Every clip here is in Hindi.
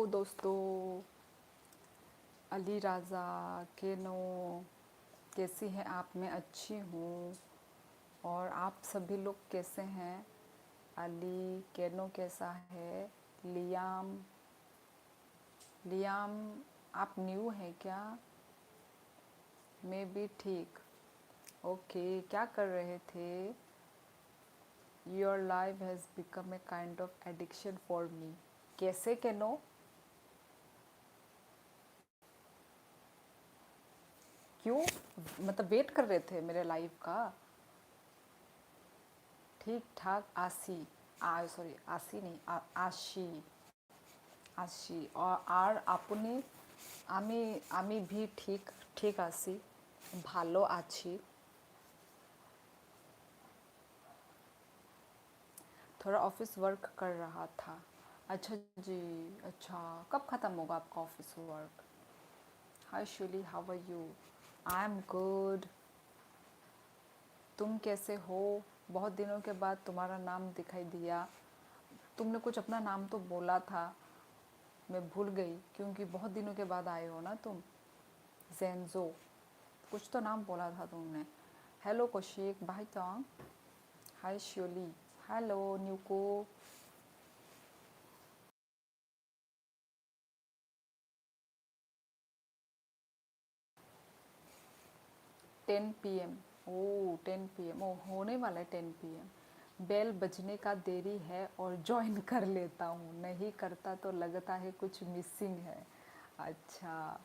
दोस्तों, अली राज़ा केनो कैसी हैं आप? मैं अच्छी हूँ। और आप सभी लोग कैसे हैं? अली केनो कैसा है? लियाम लियाम आप न्यू है क्या? मैं भी ठीक। ओके, क्या कर रहे थे? Your life has become a kind of addiction for me. कैसे केनो? क्यों? मतलब वेट कर रहे थे मेरे लाइफ का? ठीक ठाक आसी। सॉरी, आसी नहीं, आशी। आशी আর আপনি? আমি भी ठीक ठीक आसी। ভালো আছি। थोड़ा ऑफिस वर्क कर रहा था। अच्छा जी। अच्छा, कब ख़त्म होगा आपका office work? Hi Shuli, how are you? I am good. तुम कैसे हो? बहुत दिनों के बाद तुम्हारा नाम दिखाई दिया। तुमने कुछ अपना नाम तो बोला था, मैं भूल गई क्योंकि बहुत दिनों के बाद आए हो ना तुम। जेंजो, कुछ तो नाम बोला था तुमने। हेलो कौशिक भाई तोंग। हाय श्योली। हेलो न्यूको। 10 PM। ओ 10 PM, ओ होने वाला है 10 PM। बेल बजने का देरी है और ज्वाइन कर लेता हूँ, नहीं करता तो लगता है कुछ मिसिंग है। अच्छा,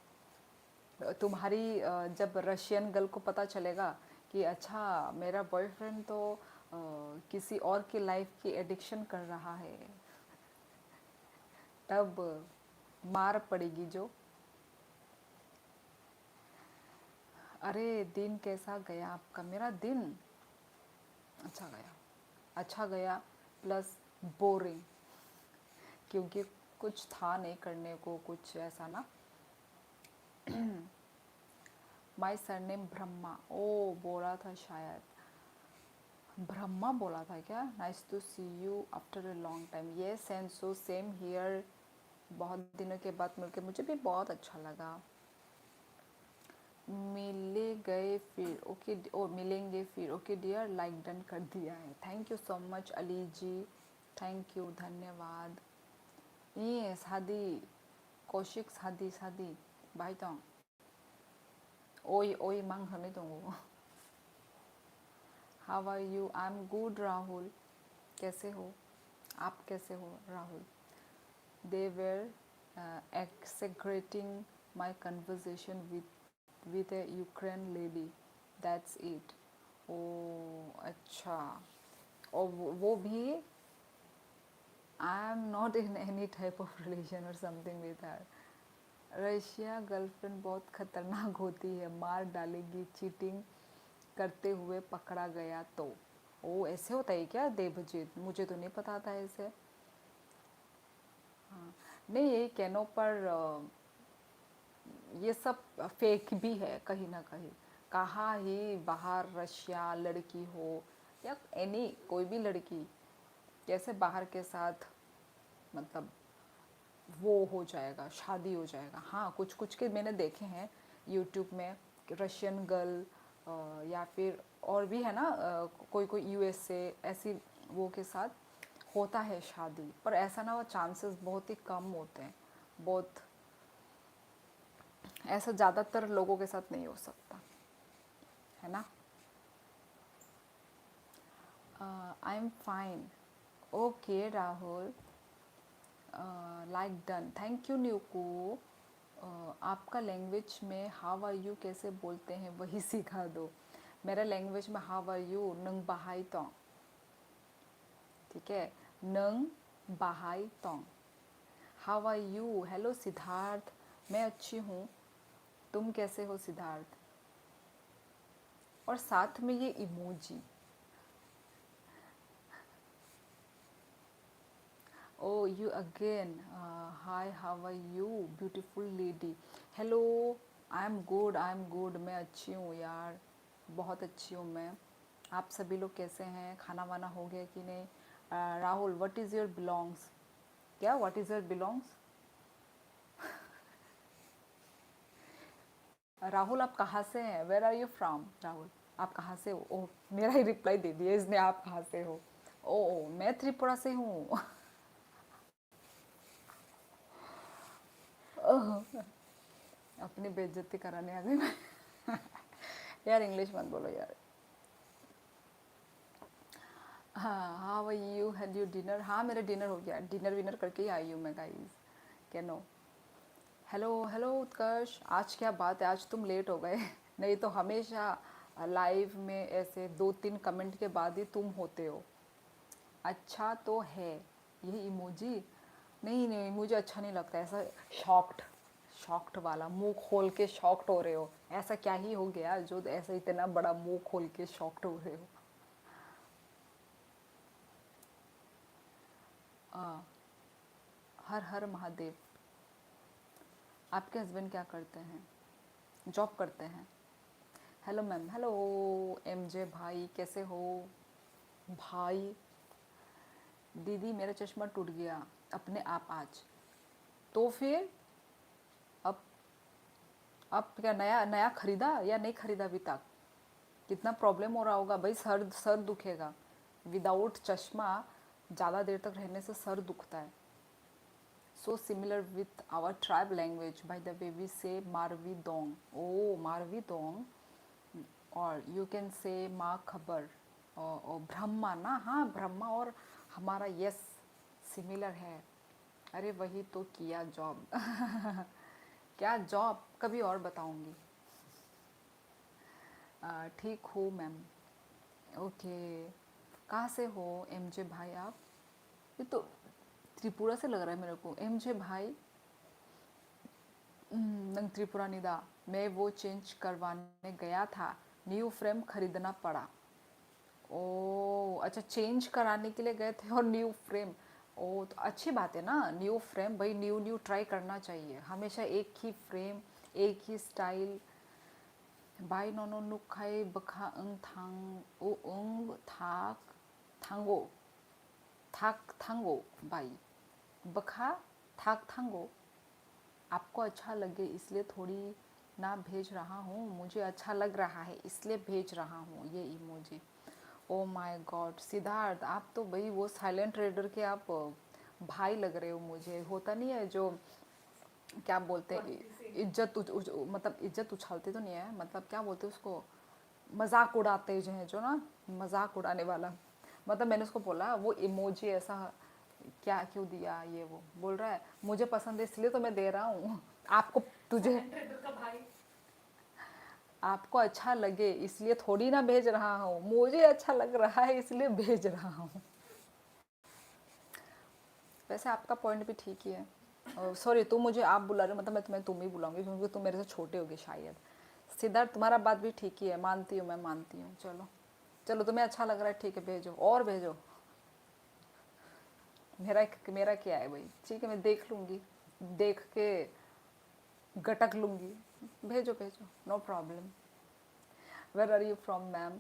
तुम्हारी जब रशियन गर्ल को पता चलेगा कि अच्छा मेरा बॉयफ्रेंड तो किसी और की लाइफ की एडिक्शन कर रहा है, तब मार पड़ेगी जो। अरे दिन कैसा गया आपका? मेरा दिन अच्छा गया। अच्छा गया प्लस बोरिंग, क्योंकि कुछ था नहीं करने को, कुछ ऐसा ना। माई सरनेम ब्रह्मा। ओ बोला था शायद, ब्रह्मा बोला था क्या? Nice to see you after a long time. Yes and so same here. बहुत दिनों के बाद मिलके मुझे भी बहुत अच्छा लगा। मिले गए फिर, ओके ओ मिलेंगे फिर, ओके डियर, लाइक डन कर दिया है। Thank you so much Ali ji, thank you, धन्यवाद। ये शादी, कौशिक शादी शादी भाई तो ओई ओई मांग हमें तो। How are you? I am good Rahul. कैसे हो आप? कैसे हो Rahul? They were exaggerating my conversation with a Ukraine lady. That's it. ओ अच्छा। और वो भी, I am not in any type of relation और something with her. Russia girlfriend बहुत खतरनाक होती है, मार डालेगी चीटिंग करते हुए पकड़ा गया तो। ओ ऐसे होता है क्या देवजीत? मुझे तो नहीं पता था ऐसे। हाँ, नहीं ये कैनो पर ये सब फेक भी है कहीं ना कहीं। कहाँ ही बाहर रशिया लड़की हो या एनी कोई भी लड़की कैसे बाहर के साथ, मतलब वो हो जाएगा, शादी हो जाएगा। हाँ, कुछ कुछ के मैंने देखे हैं यूट्यूब में, रशियन गर्ल या फिर और भी है ना, कोई कोई यूएसए ऐसी वो के साथ होता है शादी, पर ऐसा ना, वो चांसेस बहुत ही कम होते हैं। बहुत ऐसा ज़्यादातर लोगों के साथ नहीं हो सकता है ना। I am fine. Okay Rahul, like done, thank you न्यूकू। आपका लैंग्वेज में हाउ आर यू कैसे बोलते हैं वही सिखा दो। मेरा लैंग्वेज में हाउ आर यू नंग बहाई तो, ठीक है, नंग बहाई तो। How are you? Hello Siddharth, मैं अच्छी हूँ, तुम कैसे हो सिद्धार्थ? और साथ में ये emoji. Oh, you again. Hi, how are you, beautiful lady? Hello, I am good, I am good. मैं अच्छी हूँ यार, बहुत अच्छी हूँ मैं। आप सभी लोग कैसे हैं? खाना वाना हो गया कि नहीं? Rahul, what is your belongs? क्या what is your belongs? Rahul आप कहाँ से हैं? Where are you from? Rahul आप कहाँ से हो? ओह मेरा ही रिप्लाई दे दिया इसने, आप कहाँ से हो? ओह मैं त्रिपुरा से हूँ। ओह, अपनी बेइज्जती कराने आ गई मैं। यार इंग्लिश मत बोलो यार। हाँ how you had you dinner? हाँ मेरा डिनर हो गया, डिनर विनर करके ही आई हूँ मैं गाइस। कैनो हेलो हेलो उत्कर्ष, आज क्या बात है, आज तुम लेट हो गए। नहीं तो हमेशा लाइव में ऐसे 2-3 कमेंट के बाद ही तुम होते हो। अच्छा तो है ये इमोजी? नहीं नहीं मुझे अच्छा नहीं लगता ऐसा। शॉक्ड, शॉक्ड वाला मुंह खोल के शॉक्ड हो रहे हो, ऐसा क्या ही हो गया जो ऐसा इतना बड़ा मुंह खोल के शॉक्ड हो रहे हो? आ, हर हर महादेव। आपके हस्बैंड क्या करते हैं? जॉब करते हैं? हेलो मैम, हेलो एमजे भाई कैसे हो? भाई दीदी मेरा चश्मा टूट गया अपने आप आज। तो फिर अब अब क्या नया नया खरीदा या नहीं खरीदा अभी तक? कितना प्रॉब्लम हो रहा होगा भाई, सर सर दुखेगा। विदाउट चश्मा ज़्यादा देर तक रहने से सर दुखता है। So similar with our tribe language by the way we say मारवी दोंग। ओ मारवी दोंग, और यू कैन से माँ खबर और ब्रह्मा ना, हाँ ब्रह्मा और हमारा यस सिमिलर है। अरे वही तो किया जॉब। क्या जॉब कभी और बताऊंगी। ठीक हूँ मैम। ओके, कहाँ से हो एमजे भाई आप? ये तो त्रिपुरा से लग रहा है मेरे को एमजे भाई। नंग त्रिपुरा निदा। मैं वो चेंज करवाने गया था, न्यू फ्रेम खरीदना पड़ा। ओ अच्छा, चेंज कराने के लिए गए थे और न्यू फ्रेम। ओ तो अच्छी बात है ना, न्यू फ्रेम भाई, न्यू न्यू ट्राई करना चाहिए हमेशा, एक ही फ्रेम एक ही स्टाइल। बाई नोनो नुखाई बखा अंग थांग ओ अंग थाक थांगो थाक थांगो बाई बखा थाक थांगो। आपको अच्छा लगे इसलिए थोड़ी ना भेज रहा हूँ, मुझे अच्छा लग रहा है इसलिए भेज रहा हूँ ये emoji. Oh my God Siddharth, आप तो भाई वो साइलेंट रेडर के आप भाई लग रहे हो मुझे। होता नहीं है जो क्या बोलते हैं, मतलब इज्जत उछालते तो नहीं है, मतलब क्या बोलते हैं उसको, मजाक उड़ाते जो है जो ना, मजाक उड़ाने वाला। मतलब मैंने उसको बोला वो इमोजी ऐसा क्या क्यों दिया, ये वो बोल रहा है मुझे पसंद है इसलिए तो मैं दे रहा हूँ। आपको तुझे आपको अच्छा लगे इसलिए थोड़ी ना भेज रहा हूँ, मुझे अच्छा लग रहा है इसलिए भेज रहा हूँ। वैसे आपका पॉइंट भी ठीक ही है। सॉरी तुम मुझे आप बुला रहे हो, मतलब मैं तुम्हें तुम ही बुलाऊंगी क्योंकि तुम मेरे से छोटे होगे शायद। सिद्धार्थ तुम्हारा बात भी ठीक ही है, मानती हूँ मैं मानती हूँ। चलो चलो तुम्हें अच्छा लग रहा है ठीक है, भेजो और भेजो। मेरा क्या है भाई, ठीक है मैं देख लूँगी, देख के गटक लूँगी। भेजो भेजो no problem. Where are you from ma'am?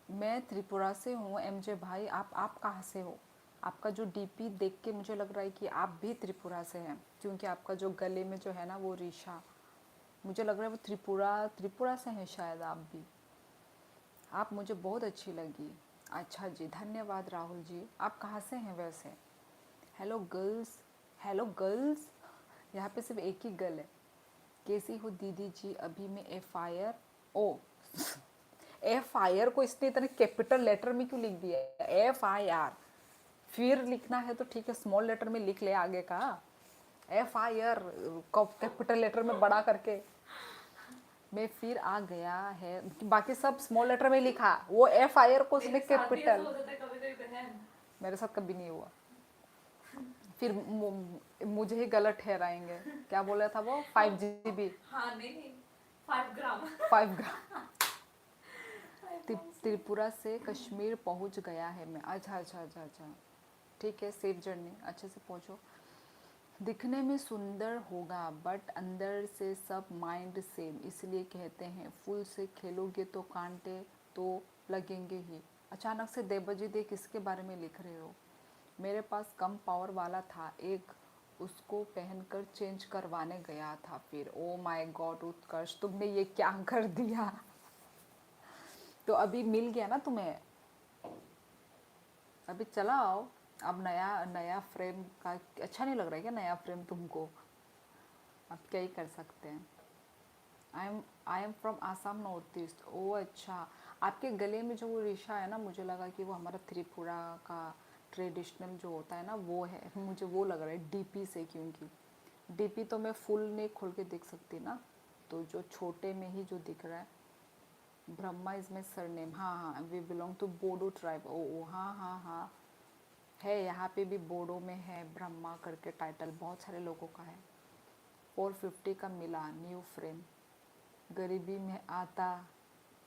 मैं त्रिपुरा से हूँ एमजे भाई। आप कहाँ से हो? आपका जो डीपी देख के मुझे लग रहा है कि आप भी त्रिपुरा से हैं, क्योंकि आपका जो गले में जो है ना वो रेशा, मुझे लग रहा है वो त्रिपुरा त्रिपुरा से हैं शायद आप भी। आप मुझे बहुत अच्छी लगी। अच्छा जी धन्यवाद राहुल जी। आप कहाँ से हैं वैसे? हेलो गर्ल्स, हेलो गर्ल्स, यहाँ पे सिर्फ एक ही गर्ल है। कैसी हो दीदी जी? अभी मैं F O F I R को इसने इतने कैपिटल लेटर में क्यों लिख दिया? FIR फिर लिखना है तो ठीक है स्मॉल लेटर में लिख ले आगे का। FIR कैपिटल लेटर में बड़ा करके मैं फिर आ गया है, बाकी सब स्मॉल लेटर में लिखा, वो FIR को उसने कैपिटल। मेरे साथ कभी नहीं हुआ। फिर मुझे ही गलत ठहराएंगे। क्या बोला था वो? 5 GB? हाँ नहीं 5 ग्राम। 5 ग्राम। त्रिपुरा से कश्मीर पहुंच गया है मैं। अच्छा अच्छा अच्छा अच्छा, ठीक है सेफ जर्नी, अच्छे से पहुंचो। दिखने में सुंदर होगा बट अंदर से सब माइंड सेम, इसलिए कहते हैं फूल से खेलोगे तो कांटे तो लगेंगे ही। अचानक से देवजी दे किसके बारे में लिख रहे हो? मेरे पास कम पावर वाला था एक उसको पहनकर चेंज करवाने गया था फिर। ओ माय गॉड उत्कर्ष, तुमने ये क्या कर दिया। तो अभी मिल गया ना तुम्हें, अभी चलाओ। अब नया नया फ्रेम का अच्छा नहीं लग रहा है क्या, नया फ्रेम तुमको? अब क्या ही कर सकते हैं। I am from Assam north east. ओ अच्छा, आपके गले में जो वो रेशा है ना, मुझे लगा कि वो हमारा त्रिपुरा का ट्रेडिशनल जो होता है ना वो है, मुझे वो लग रहा है डीपी से, क्योंकि डीपी तो मैं फुल नहीं खोल के देख सकती ना, तो जो छोटे में ही जो दिख रहा है। ब्रह्मा इज माई सरनेम, हाँ हाँ, we belong to Bodo tribe. ओ ओ हाँ हाँ हाँ, है यहाँ पे भी बोडो में है ब्रह्मा करके टाइटल, बहुत सारे लोगों का है। 450 का मिला न्यू फ्रेम। गरीबी में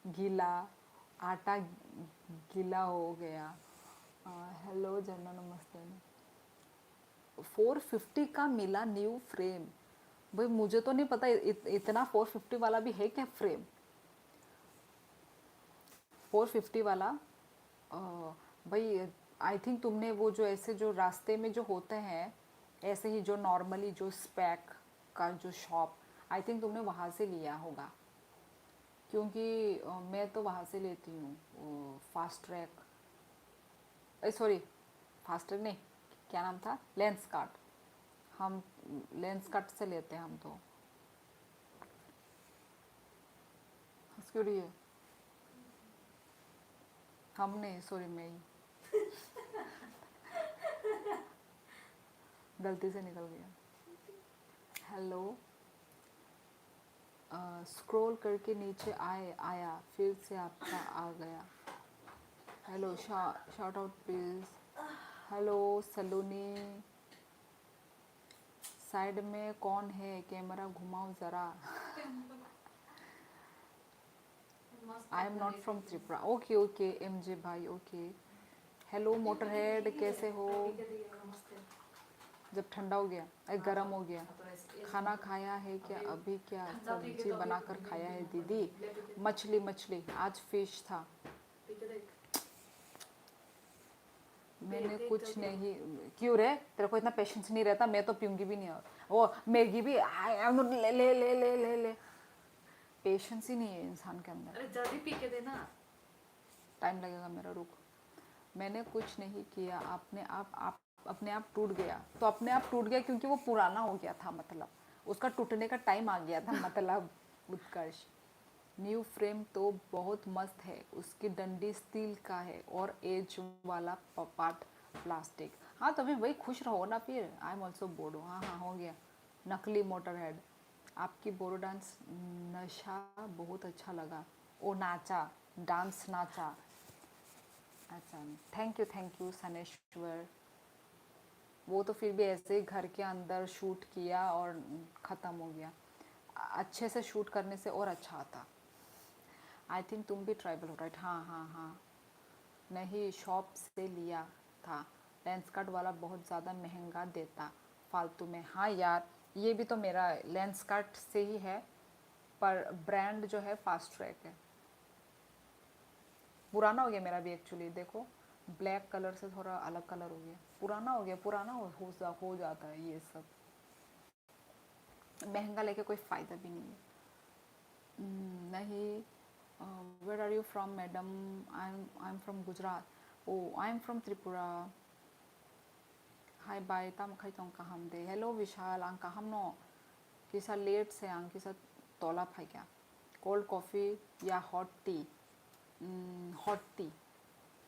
गीला आटा गीला हो गया। हेलो जना, नमस्ते। 450 का मिला न्यू फ्रेम। भाई मुझे तो नहीं पता इतना 450 वाला भी है क्या फ्रेम। 450 वाला भाई, आई थिंक तुमने वो जो ऐसे जो रास्ते में जो होते हैं, ऐसे ही जो नॉर्मली जो स्पैक का जो शॉप, आई थिंक तुमने वहाँ से लिया होगा, क्योंकि मैं तो वहाँ से लेती हूँ fast track, sorry fast track नहीं, क्या नाम था, लेंस कार्ट। हम लेंस कट से लेते हैं हम तो। हंस क्यों रही है? हम नहीं, सॉरी मैं ही, गलती से निकल गया। हेलो, स्क्रॉल करके नीचे आया फिर से आपका आ गया। Hello, shout out please. Hello Saloni, side में कौन है, कैमरा घुमाओ ज़रा। I am not from Tripura. Okay okay M J भाई, ओके। हेलो मोटरहेड, कैसे हो? जब ठंडा हो गया, अरे गर्म हो गया। खाना खाया है क्या अभी? क्या सब्जी बनाकर खाया है दीदी? मछली, मछली आज फिश था। मैंने कुछ नहीं। क्यों रे, तेरे को इतना पेशेंस नहीं रहता? मैं तो पीऊंगी भी नहीं। और वो मैगी भी ले ले ले ले ले ले, पेशेंस ही नहीं है इंसान के अंदर। अरे जल्दी पी के देना। टाइम लगेगा मेरा, रुक। मैंने कुछ नहीं किया, आप अपने आप टूट गया। तो अपने आप टूट गया क्योंकि वो पुराना हो गया था, मतलब उसका टूटने का टाइम आ गया था, मतलब उत्कर्ष। न्यू फ्रेम तो बहुत मस्त है, उसकी डंडी स्टील का है और एज वाला पार्ट प्लास्टिक। हाँ तो अभी वही खुश रहो ना फिर। आई एम ऑल्सो बोडो, हाँ हाँ हो गया। नकली मोटर हेड, आपकी बोरो डांस नशा बहुत अच्छा लगा। ओ नाचा, डांस नाचा, अच्छा। Thank you Saneshwar. वो तो फिर भी ऐसे ही घर के अंदर शूट किया और ख़त्म हो गया। अच्छे से शूट करने से और अच्छा आता। आई थिंक तुम भी ट्राइबल हो, राइट? हाँ हाँ हाँ, नहीं शॉप से लिया था। लेंस कार्ट वाला बहुत ज़्यादा महंगा देता फालतू में। हाँ यार, ये भी तो मेरा लेंस कार्ट से ही है, पर ब्रांड जो है फास्ट ट्रैक है। पुराना हो गया मेरा भी एक्चुअली, देखो ब्लैक कलर से थोड़ा अलग कलर हो गया, पुराना हो गया। पुराना हो जाता है ये सब, महंगा लेके कोई फ़ायदा भी नहीं है। नहीं। Where are you from madam? I am from Gujarat. Oh I am from Tripura. Hi bye तम खाई तों कहम दे। हेलो विशाल, आंग कहम नो किसा लेट से आंग किसा तोला फाई क्या? कोल्ड कॉफ़ी या hot tea? Hot tea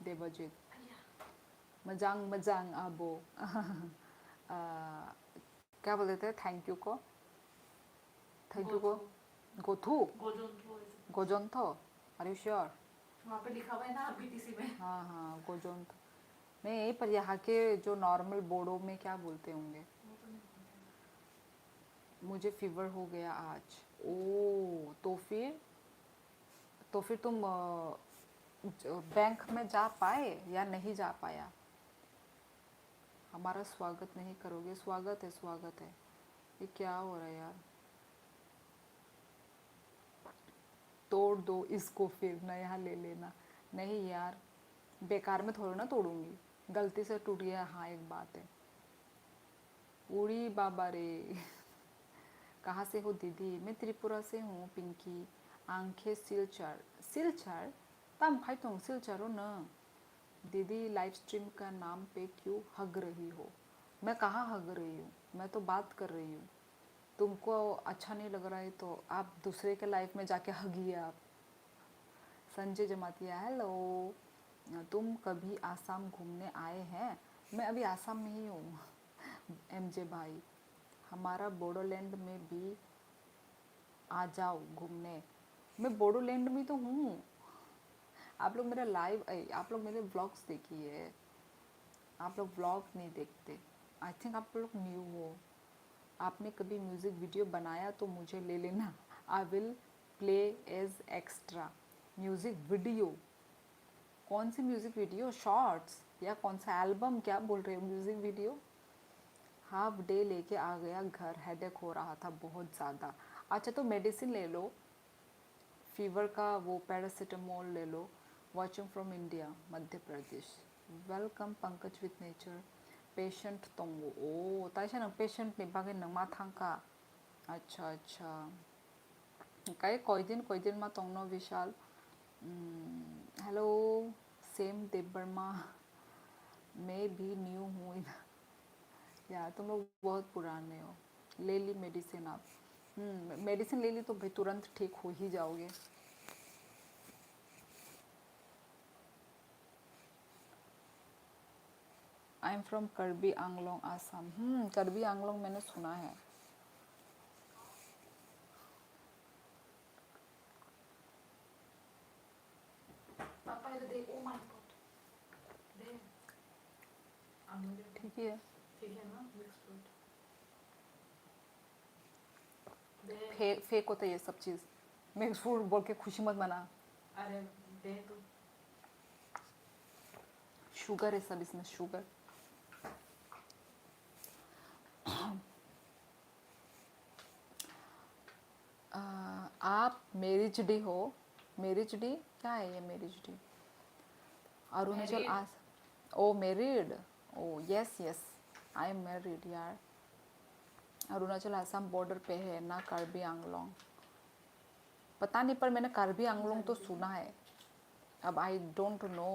Devjit. मजांग मजांग आबो। क्या बोलते थे थैंक यू को? थैंक यू को गोथू, गोजोंथो, आर यू श्योर? वहाँ पे लिखा हुआ है ना बीटीसी में। हाँ हाँ गोजोंथ। नहीं, पर यहाँ के जो नॉर्मल बोर्डो में क्या बोलते होंगे। मुझे फीवर हो गया आज। ओ तो फिर तुम बैंक में जा पाए या नहीं जा पाया? हमारा स्वागत नहीं करोगे? स्वागत है, स्वागत है। ये क्या हो रहा है यार? तोड़ दो इसको फिर नया ले लेना। नहीं यार, बेकार में थोड़ा ना तोड़ूंगी, गलती से टूट गया। हाँ एक बात है, उड़ी बाबा रे। कहाँ से हो दीदी? मैं त्रिपुरा से हूँ पिंकी। आंखें सिलचर सिलचर तम खाई तुम सिलचर हो न। दीदी लाइव स्ट्रीम का नाम पे क्यों हग रही हो? मैं कहाँ हग रही हूँ, मैं तो बात कर रही हूँ। तुमको अच्छा नहीं लग रहा है तो आप दूसरे के लाइफ में जाके हगिए आप। संजय जमातिया हेलो। तुम कभी आसाम घूमने आए हैं? मैं अभी आसाम में ही हूँ। एमजे भाई हमारा बोडोलैंड में भी आ जाओ घूमने। मैं बोडोलैंड में तो हूँ। आप लोग मेरा लाइव आप लोग मेरे व्लॉग्स देखिए, आप लोग व्लॉग नहीं देखते। आई थिंक आप लोग न्यू हो। आपने कभी म्यूज़िक वीडियो बनाया तो मुझे ले लेना, I will play as extra. Music video? कौन सी म्यूज़िक वीडियो? शॉर्ट्स या कौन सा एल्बम? क्या बोल रहे हो म्यूज़िक वीडियो? हाफ डे लेके आ गया घर, हेडेक हो रहा था बहुत ज़्यादा। अच्छा तो मेडिसिन ले लो, फीवर का वो पैरासीटामोल ले लो। Watching from India Madhya Pradesh. Welcome Pankaj with nature. Patient तोंगो ओ ताइशा नंग पेशेंट नि बागे नंग मा थांका। अच्छा अच्छा कई कोई दिन मा तोंगनो विशाल। हेलो सेम देवर्मा। मैं भी न्यू हूँ इधर। यार तुम लोग बहुत पुराने हो। ले ली मेडिसिन आप? मेडिसिन ले ली तो भाई तुरंत ठीक हो ही जाओगे। आई एम फ्रॉम करबी आंगलोंग आसाम। करबी आंगलोंग मैंने सुना है। पापा इधर देख, ओ माय गॉड, देख ठीक है ठीक है ना, मिक्स फ्रूट दे। फेक होता है ये सब चीज़। मिक्स फ्रूट बोल के खुशी मत मना। अरे दे तो। शुगर है सब इसमें, शुगर। आप मेरिज डी हो? मेरिज डी क्या है ये? Married Arunachal Married? आस। Oh married. Oh yes yes I am married यार। अरुणाचल आसाम बॉर्डर पे है ना कार्बी आंगलोंग? पता नहीं पर मैंने कार्बी आंगलोंग तो सुना है। अब आई डोंट नो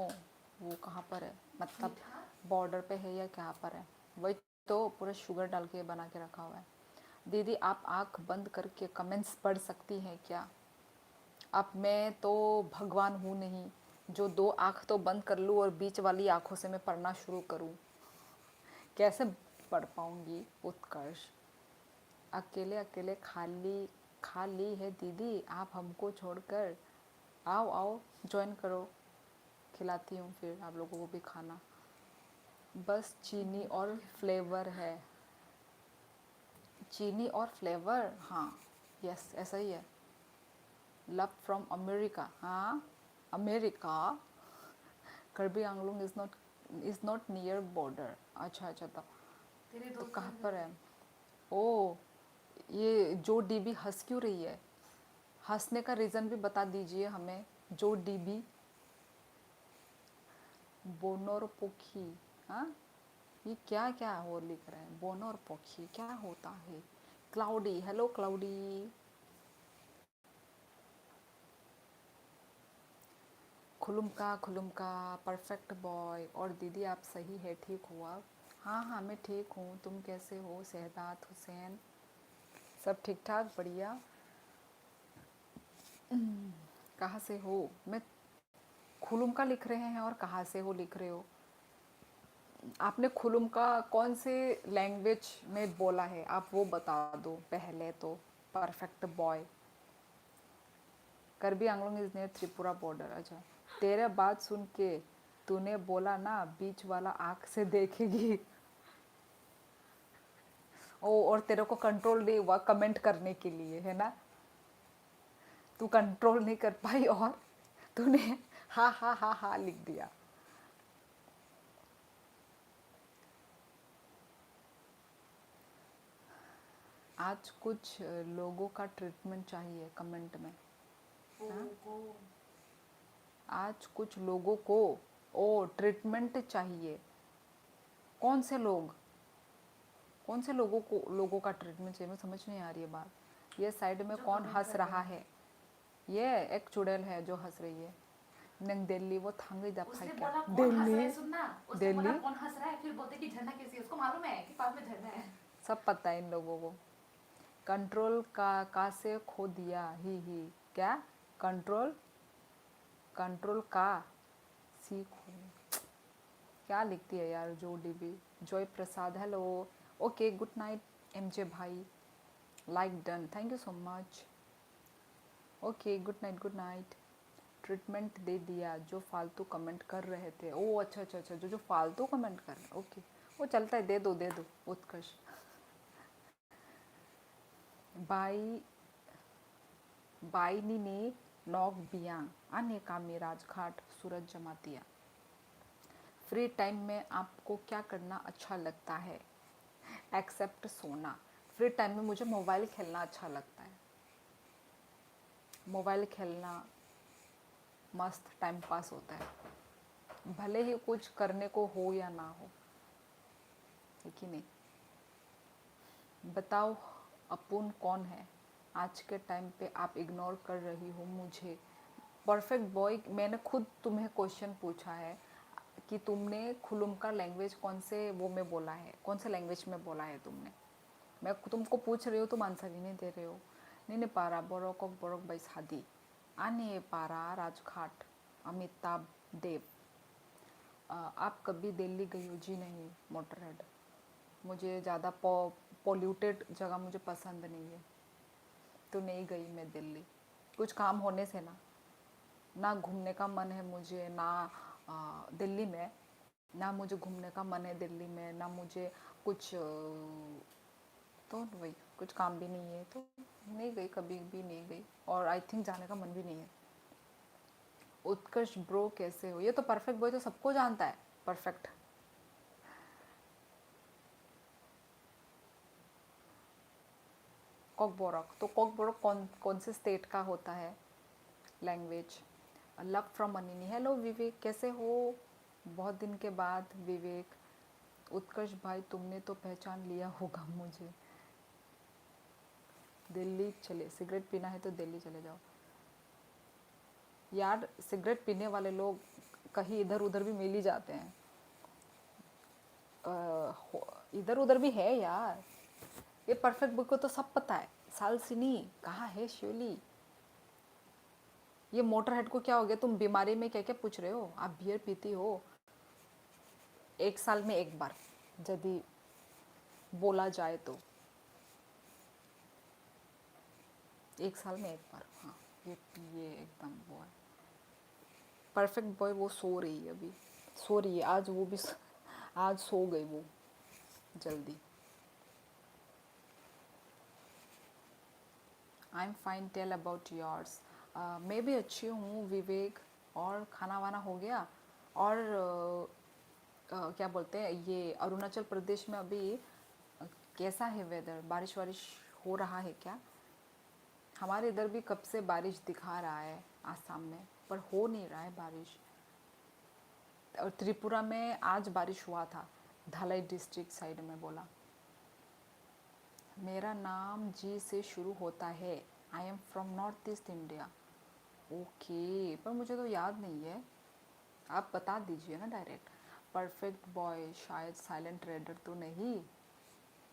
वो कहाँ पर है, मतलब मीठा? बॉर्डर पे है या कहाँ पर है। वही तो पूरा शुगर डाल के बना के रखा हुआ है। दीदी आप आंख बंद करके कमेंट्स पढ़ सकती हैं क्या? अब मैं तो भगवान हूँ नहीं जो दो आँख तो बंद कर लूँ और बीच वाली आँखों से मैं पढ़ना शुरू करूँ। कैसे पढ़ पाऊँगी उत्कर्ष? अकेले अकेले खाली खाली है दीदी आप हमको छोड़कर। आओ आओ ज्वाइन करो, खिलाती हूँ फिर आप लोगों को भी खाना। बस चीनी और फ्लेवर है। चीनी और फ्लेवर, हाँ यस ऐसा ही है। लव फ्रॉम अमेरिका, हाँ अमेरिका। करबी Anglong is not near border. अच्छा अच्छा तेरे तो दोस्त कहाँ हैं पर घर? है? ओ ये जो डीबी हंस क्यों रही है? हंसने का रीज़न भी बता दीजिए हमें। जो डीबी बोनोर पोखी, हाँ ये क्या क्या हो लिख रहे हैं? बोनोर पोखी क्या होता है? Cloudy hello cloudy. खुलुमका परफेक्ट बॉय। और दीदी आप सही है, ठीक हो आप? हाँ हाँ मैं ठीक हूँ, तुम कैसे हो? शहदाद हुसैन सब ठीक ठाक बढ़िया। कहाँ से हो? मैं खुलुमका लिख रहे हैं और कहाँ से हो लिख रहे हो? आपने खुलुमका कौन से लैंग्वेज में बोला है आप वो बता दो पहले तो। Perfect boy. Karbi Anglong is near Tripura border. अच्छा तेरे बात सुन के तूने बोला ना बीच वाला आँख से देखेगी। ओ और तेरे को कंट्रोल नहीं हुआ कमेंट करने के लिए है ना? तू कंट्रोल नहीं कर पाई और तूने हा लिख दिया। आज कुछ लोगों का ट्रीटमेंट चाहिए कमेंट में। हाँ को आज कुछ लोगों को ओ ट्रीटमेंट चाहिए। कौन से लोग? कौन से लोगों का ट्रीटमेंट चाहिए, मैं समझ नहीं आ रही है बात। ये साइड में जो कौन comment हंस कर रहा रहे है? ये एक चुड़ैल है जो हंस रही है। नंग दिल्ली वो थांगी हैं। दफाई उसने क्या बोला कौन हंस रहा दिल्ली है, सुनना। उसने बोला दिल्ली कौन हंस रहा है, फिर बोलते कि झरना कैसी है, उसको मालूम है कि पास में झरना है। सब पता है इन लोगों को। कंट्रोल का से खो दिया ही क्या? कंट्रोल कंट्रोल का सीखो। क्या लिखती है यार जो DB. Joy Prasad hello. Okay good night MJ भाई। Like done, thank you so much. Okay good night good night. Treatment दे दिया जो फालतू कमेंट कर रहे थे। ओ अच्छा अच्छा अच्छा, जो फालतू कमेंट कर रहे, ओके वो चलता है, दे दो उत्कर्ष। बाई बाई ने नॉक बियांग अन्य कामी राजघाट सूरज जमातिया। फ्री टाइम में आपको क्या करना अच्छा लगता है? एक्सेप्ट सोना। फ्री टाइम में मुझे मोबाइल खेलना अच्छा लगता है। मोबाइल खेलना मस्त टाइम पास होता है, भले ही कुछ करने को हो या ना हो, है कि नहीं? बताओ अपुन कौन है? आज के टाइम पे आप इग्नोर कर रही हो मुझे। परफेक्ट बॉय, मैंने खुद तुम्हें क्वेश्चन पूछा है कि तुमने खुलुम का लैंग्वेज कौन से वो में बोला है, कौन से लैंग्वेज में बोला है तुमने। मैं तुमको पूछ रही हूँ, तुम आंसर ही नहीं दे रहे हो। नहीं पारा बोरक बोरक बाई शादी आने पारा राजघाट अमिताभ देव। आप कभी दिल्ली गई हो? जी नहीं मोटरहेड। मुझे ज़्यादा पॉल्यूटेड जगह मुझे पसंद नहीं है, तो नहीं गई मैं दिल्ली। कुछ काम होने से ना घूमने का मन है मुझे, ना दिल्ली में ना मुझे घूमने का मन है दिल्ली में, ना मुझे कुछ तो वही कुछ काम भी नहीं है, तो नहीं गई, कभी भी नहीं गई, और आई थिंक जाने का मन भी नहीं है। उत्कर्ष ब्रो कैसे हो? ये तो परफेक्ट बॉय तो सबको जानता है, परफेक्ट। कॉकबोरक, तो कॉकबोरक कौन से स्टेट का होता है language? Love from Anini. Hello Vivek, कैसे हो? बहुत दिन के बाद विवेक। उत्कर्ष भाई तुमने तो पहचान लिया होगा मुझे। दिल्ली चले, सिगरेट पीना है तो दिल्ली चले जाओ। यार सिगरेट पीने वाले लोग कहीं इधर उधर भी मिल ही जाते हैं, इधर उधर भी है यार। ये परफेक्ट बुक को तो सब पता है। सालसिनी कहाँ है शिवली? ये मोटर हेड को क्या हो गया? तुम बीमारी में क्या क्या पूछ रहे हो? आप बियर पीती हो 1 साल में 1 बार, यदि बोला जाए तो 1 साल में 1 बार। हाँ ये एकदम वो है परफेक्ट बॉय। वो सो रही है अभी, सो रही है आज, वो भी आज सो गई वो जल्दी। I am fine, tell about yours. मैं भी अच्छी हूँ विवेक। और खाना वाना हो गया? और क्या बोलते हैं, ये अरुणाचल प्रदेश में अभी कैसा है वेदर? बारिश वारिश हो रहा है क्या? हमारे इधर भी कब से बारिश दिखा रहा है आसाम में, पर हो नहीं रहा है बारिश। और त्रिपुरा में आज बारिश हुआ था, धलाई डिस्ट्रिक्ट साइड में बोला। मेरा नाम जी से शुरू होता है। आई am from north east India. Okay, पर मुझे तो याद नहीं है, आप बता दीजिए ना डायरेक्ट। परफेक्ट बॉय शायद साइलेंट ट्रेडर तो नहीं,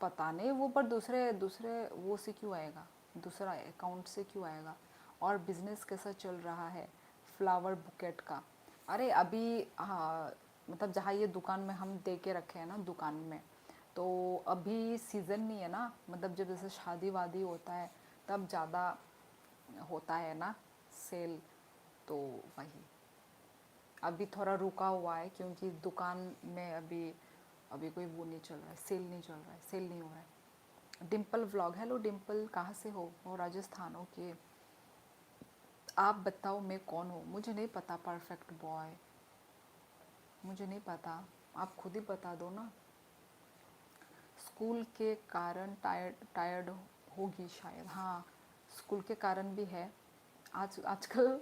पता नहीं वो, पर दूसरे दूसरे वो से क्यों आएगा, दूसरा अकाउंट से क्यों आएगा? और बिजनेस कैसा चल रहा है फ्लावर बुकेट का? अरे अभी हाँ, मतलब जहाँ ये दुकान में हम दे के रखे हैं ना दुकान में, तो अभी सीज़न नहीं है ना, मतलब जब जैसे शादी वादी होता है तब ज़्यादा होता है ना सेल, तो वही अभी थोड़ा रुका हुआ है, क्योंकि दुकान में अभी अभी कोई वो नहीं चल रहा है, सेल नहीं चल रहा है, सेल नहीं हो रहा है। डिम्पल व्लॉग, हेलो डिम्पल, कहाँ से हो? वो राजस्थान, ओके। आप बताओ मैं कौन हूँ? मुझे नहीं पता परफेक्ट बॉय, मुझे नहीं पता, आप खुद ही बता दो ना। स्कूल के कारण टायर्ड होगी शायद। हाँ स्कूल के कारण भी है। आजकल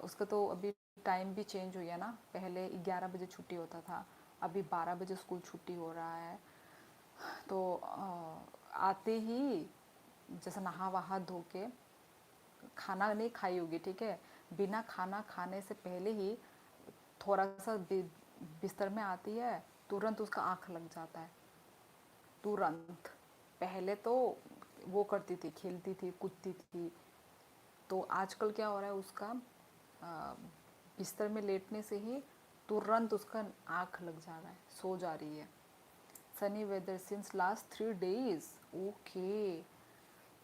उसका तो अभी टाइम भी चेंज हो गया ना, पहले 11 बजे छुट्टी होता था, अभी 12 बजे स्कूल छुट्टी हो रहा है। तो आते ही जैसे नहा वहा धो के खाना नहीं खाई होगी, ठीक है, बिना खाना खाने से पहले ही थोड़ा सा बिस्तर में आती है, तुरंत उसका आँख लग जाता है, तुरंत। पहले तो वो करती थी, खेलती थी, कूदती थी, तो आजकल क्या हो रहा है उसका बिस्तर में लेटने से ही तुरंत उसका आँख लग जा रहा है, सो जा रही है। Sunny weather since last 3 days। Okay.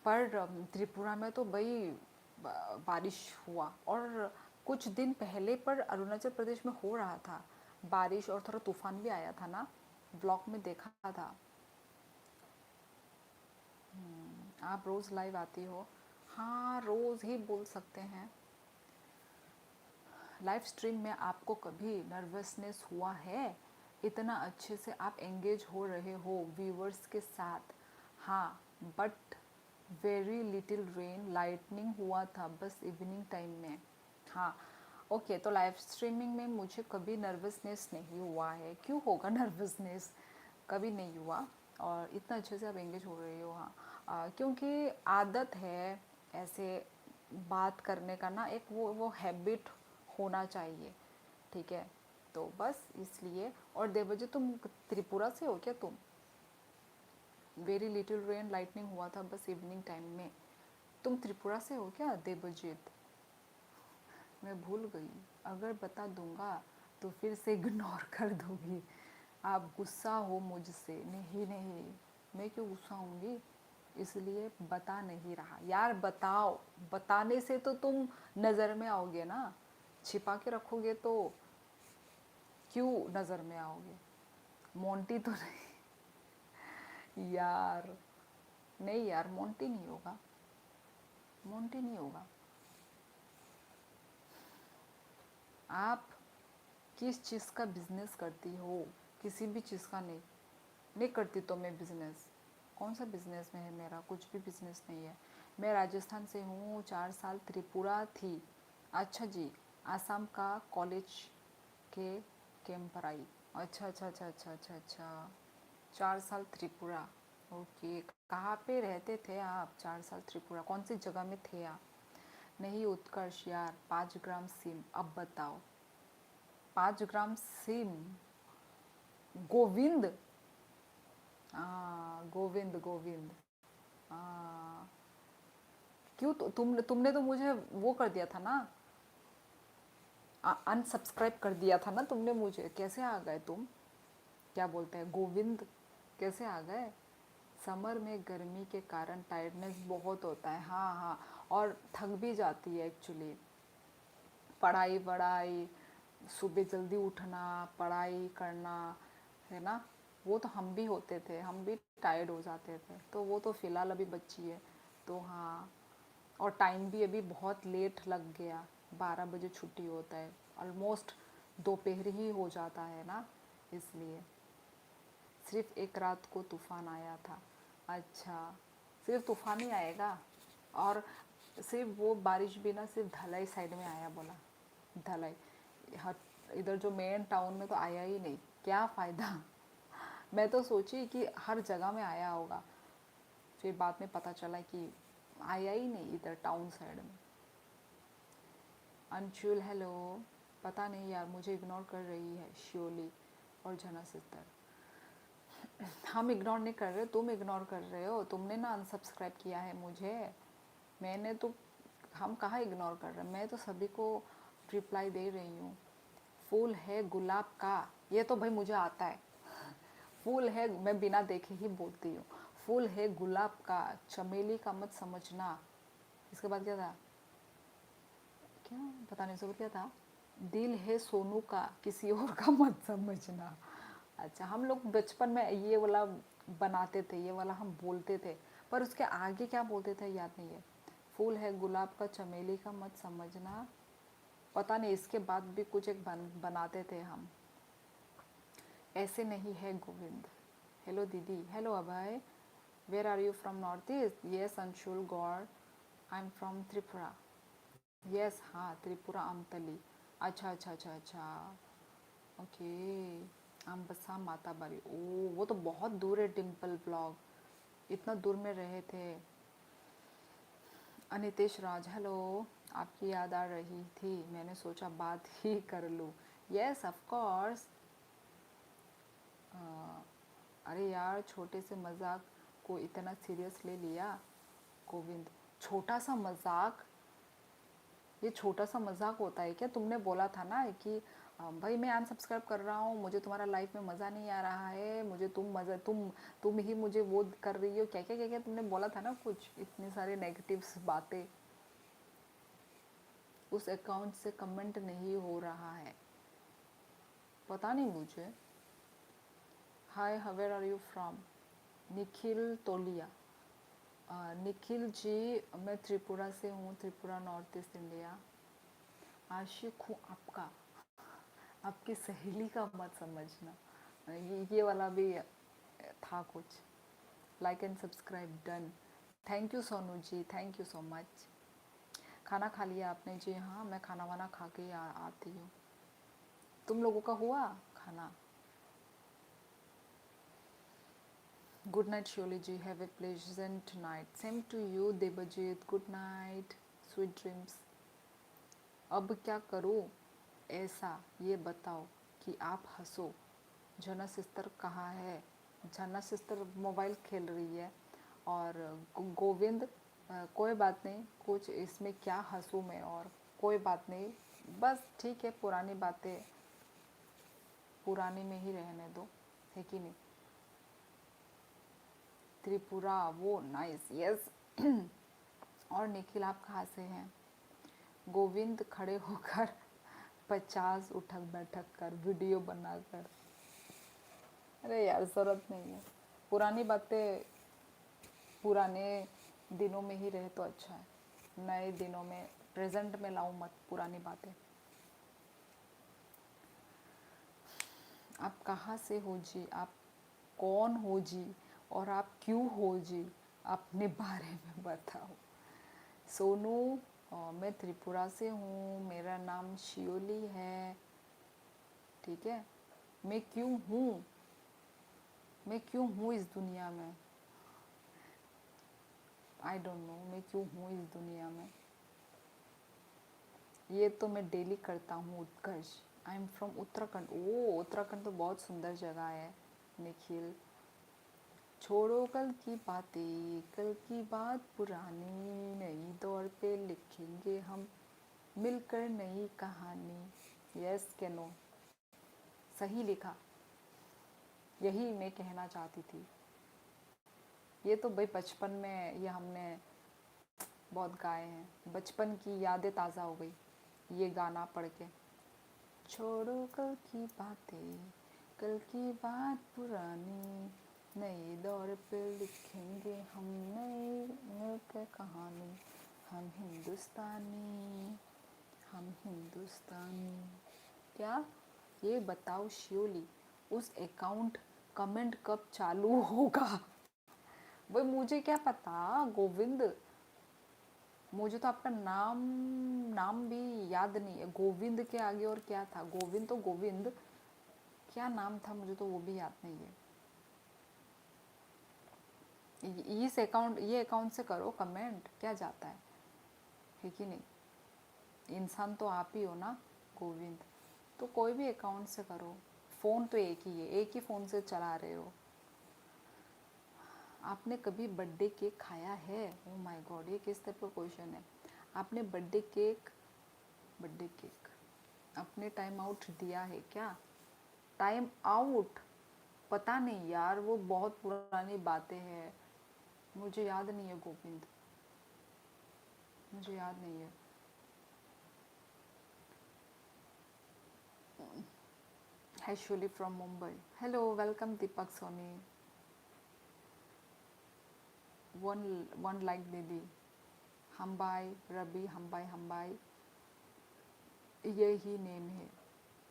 पर त्रिपुरा में तो भाई बारिश हुआ, और कुछ दिन पहले पर अरुणाचल प्रदेश में हो रहा था बारिश, और थोड़ा तूफान भी आया था ना, ब्लॉग में देखा था। आप रोज़ लाइव आती हो? हाँ, रोज़ ही बोल सकते हैं। लाइव स्ट्रीम में आपको कभी नर्वसनेस हुआ है? इतना अच्छे से आप एंगेज हो रहे हो व्यूवर्स के साथ। हाँ, but very little rain, lightning हुआ था बस इवनिंग टाइम में। हाँ, ओके, तो लाइव स्ट्रीमिंग में मुझे कभी नर्वसनेस नहीं हुआ है। क्यों होगा नर्वसनेस? कभी नहीं हुआ, और इतना अच्छे से आप एंगेज हो रहे हो। हाँ, क्योंकि आदत है ऐसे बात करने का ना, एक वो हैबिट होना चाहिए, ठीक है, तो बस इसलिए। और देवजी, तुम त्रिपुरा से हो क्या तुम? वेरी लिटिल रेन, लाइटनिंग हुआ था बस इवनिंग टाइम में। तुम त्रिपुरा से हो क्या देवजीत? मैं भूल गई, अगर बता दूंगा तो फिर से इग्नोर कर दोगी। आप गुस्सा हो मुझसे? नहीं नहीं, मैं क्यों गुस्सा होंगी, इसलिए बता नहीं रहा। यार बताओ, बताने से तो तुम नज़र में आओगे ना, छिपा के रखोगे तो क्यों नज़र में आओगे? मोंटी तो नहीं यार, नहीं यार, मोंटी नहीं होगा, मोंटी नहीं होगा। आप किस चीज़ का बिजनेस करती हो? किसी भी चीज़ का नहीं, नहीं करती तो मैं बिज़नेस, कौन सा बिज़नेस में है मेरा? कुछ भी बिज़नेस नहीं है। मैं राजस्थान से हूँ, 4 साल त्रिपुरा थी। अच्छा जी, आसाम का कॉलेज के कैंप पर आई। अच्छा अच्छा अच्छा अच्छा अच्छा अच्छा, 4 साल त्रिपुरा। ओके, कहाँ पे रहते थे आप 4 साल त्रिपुरा? कौन सी जगह में थे आप? नहीं उत्कर्ष यार, 5 ग्राम सिम, अब बताओ। 5 ग्राम सिम, गोविंद, हाँ गोविंद गोविंद। हाँ, क्यों? तुमने तो मुझे वो कर दिया था ना, अनसब्सक्राइब कर दिया था ना तुमने मुझे। कैसे आ गए तुम? क्या बोलते हैं, गोविंद कैसे आ गए? समर में गर्मी के कारण टायर्डनेस बहुत होता है, हाँ हाँ, और थक भी जाती है एक्चुअली। पढ़ाई वढ़ाई, सुबह जल्दी उठना, पढ़ाई करना, है ना, वो तो हम भी होते थे, हम भी टायर्ड हो जाते थे, तो वो तो फ़िलहाल अभी बच्ची है, तो हाँ। और टाइम भी अभी बहुत लेट लग गया, 12 बजे छुट्टी होता है, ऑलमोस्ट दोपहर ही हो जाता है ना, इसलिए। सिर्फ एक रात को तूफ़ान आया था। अच्छा, सिर्फ तूफ़ान ही आएगा? और सिर्फ वो बारिश भी ना, सिर्फ धलाई साइड में आया बोला, धलाई, हर इधर जो मेन टाउन में तो आया ही नहीं, क्या फ़ायदा। मैं तो सोची कि हर जगह में आया होगा, फिर बाद में पता चला कि आया ही नहीं इधर टाउन साइड में। अंशुल हेलो, पता नहीं यार, मुझे इग्नोर कर रही है श्योली और जना सिस्टर। हम इग्नोर नहीं कर रहे, तुम इग्नोर कर रहे हो, तुमने ना अनसब्सक्राइब किया है मुझे, मैंने तो, हम कहाँ इग्नोर कर रहे हैं, मैं तो सभी को रिप्लाई दे रही हूँ। फूल है गुलाब का, ये तो भाई मुझे आता है, फूल है, मैं बिना देखे ही बोलती हूँ। फूल है गुलाब का, चमेली का मत समझना। इसके बाद क्या था, क्या पता नहीं, सब क्या था, दिल है सोनू का, किसी और का मत समझना। अच्छा, हम लोग बचपन में ये वाला बनाते थे, ये वाला हम बोलते थे, पर उसके आगे क्या बोलते थे याद नहीं है। फूल है गुलाब का, चमेली का मत समझना, पता नहीं इसके बाद भी कुछ एक बनाते थे हम। ऐसे नहीं है गोविंद। हेलो दीदी, hello Abhay, where are you from? North east? Yes Anshul Gaur, I am from Tripura. Yes, हाँ त्रिपुरा, अमतली। अच्छा अच्छा अच्छा अच्छा, ओके। अम्बसा माता बारी, ओ वो तो बहुत दूर है। डिम्पल ब्लॉग इतना दूर में रहे थे। अनितेश राज, हेलो। आपकी याद आ रही थी, मैंने सोचा बात ही कर लूँ। Yes of course. अरे यार, छोटे से मजाक को इतना सीरियस ले लिया। गोविंद, छोटा सा मजाक? ये छोटा सा मजाक होता है क्या? तुमने बोला था ना कि भाई मैं अनसब्सक्राइब कर रहा हूँ, मुझे तुम्हारा लाइफ में मज़ा नहीं आ रहा है, मुझे तुम ही मुझे वो कर रही हो, क्या क्या क्या क्या तुमने बोला था ना, कुछ इतनी सारी नेगेटिव्स बातें। उस अकाउंट से कमेंट नहीं हो रहा है, पता नहीं मुझे। Hi, where are you from? Nikhil Toliya. Nikhil ji, मैं त्रिपुरा से हूँ, त्रिपुरा नॉर्थ ईस्ट इंडिया। आशिक हूँ आपका, आपकी सहेली का मत समझना। ये वाला भी था कुछ। Like and subscribe done. Thank you Sonu ji, thank you so much. खाना खा लिया आपने? जी हाँ, मैं खाना वाना खा के आती हूँ। तुम लोगों का हुआ खाना? Good night Shyoli ji, have a pleasant night. Same to you Devjit, good night, sweet dreams. अब क्या करूँ ऐसा, ये बताओ कि आप हंसो। जना सिस्टर कहाँ है? जना सिस्टर मोबाइल खेल रही है। और गोविंद, कोई बात नहीं, कुछ इसमें क्या हंसूँ मैं, और कोई बात नहीं, बस ठीक है, पुरानी बातें पुरानी में ही रहने दो, है कि नहीं। त्रिपुरा, वो नाइस, यस। और निखिल, आप कहाँ से हैं? गोविंद, खड़े होकर 50 उठक बैठक कर वीडियो बनाकर। अरे यार, ज़रूरत नहीं है। पुरानी बातें पुराने दिनों में ही रहे तो अच्छा है। नए दिनों में, प्रेजेंट में लाऊं मत पुरानी बातें। आप कहाँ से हो जी? आप कौन हो जी? और आप क्यों हो जी? अपने बारे में बताओ। सोनू, मैं त्रिपुरा से हूँ, मेरा नाम शियोली है। ठीक है। मैं क्यों हूँ? मैं क्यों हूँ इस दुनिया में? आई डोंट नो मैं क्यों हूँ इस दुनिया में। ये तो मैं डेली करता हूँ। उत्कर्ष, आई एम फ्रॉम उत्तराखंड। ओ, उत्तराखंड तो बहुत सुंदर जगह है। निखिल, छोड़ो कल की बातें, कल की बात पुरानी, नई दौर पे लिखेंगे हम मिलकर नई कहानी। यस कैनो, सही लिखा, यही मैं कहना चाहती थी। ये तो भाई बचपन में ये हमने बहुत गाए हैं, बचपन की यादें ताज़ा हो गई ये गाना पढ़ के। छोड़ो कल की बातें, कल की बात पुरानी, नए दौर पे लिखेंगे हम नई मिलकर कहानी। हम हिंदुस्तानी, हम हिंदुस्तानी। क्या? ये बताओ शियोली, उस अकाउंट कमेंट कब चालू होगा? भाई मुझे क्या पता गोविंद, मुझे तो आपका नाम नाम भी याद नहीं है। गोविंद के आगे और क्या था? गोविंद तो गोविंद, क्या नाम था मुझे तो वो भी याद नहीं है। इस अकाउंट, ये अकाउंट से करो कमेंट, क्या जाता है कि नहीं। इंसान तो आप ही हो ना गोविंद, तो कोई भी अकाउंट से करो। फ़ोन तो एक ही है, एक ही फ़ोन से चला रहे हो। आपने कभी बर्थडे केक खाया है? ओ माय गॉड, ये किस टाइप का क्वेश्चन है। आपने बर्थडे केक अपने टाइम आउट दिया है क्या? टाइम आउट, पता नहीं यार, वो बहुत पुरानी बातें हैं, मुझे याद नहीं है गोविंद, मुझे याद नहीं है। Actually from Mumbai. Hello, welcome Deepak Soni. One like दीदी। हमबाई रबी, हमबाई यही नेम है,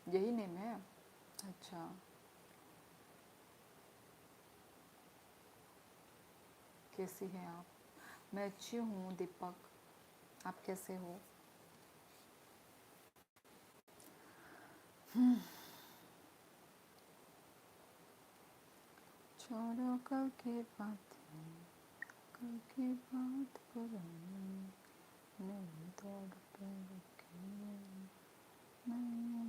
यही नेम है। अच्छा, कैसी हैं आप? मैं अच्छी हूँ दीपक, आप कैसे हो? छोड़ो कल की बातें, कल की बात पुरानी, नहीं तोड़ पे रखी, नहीं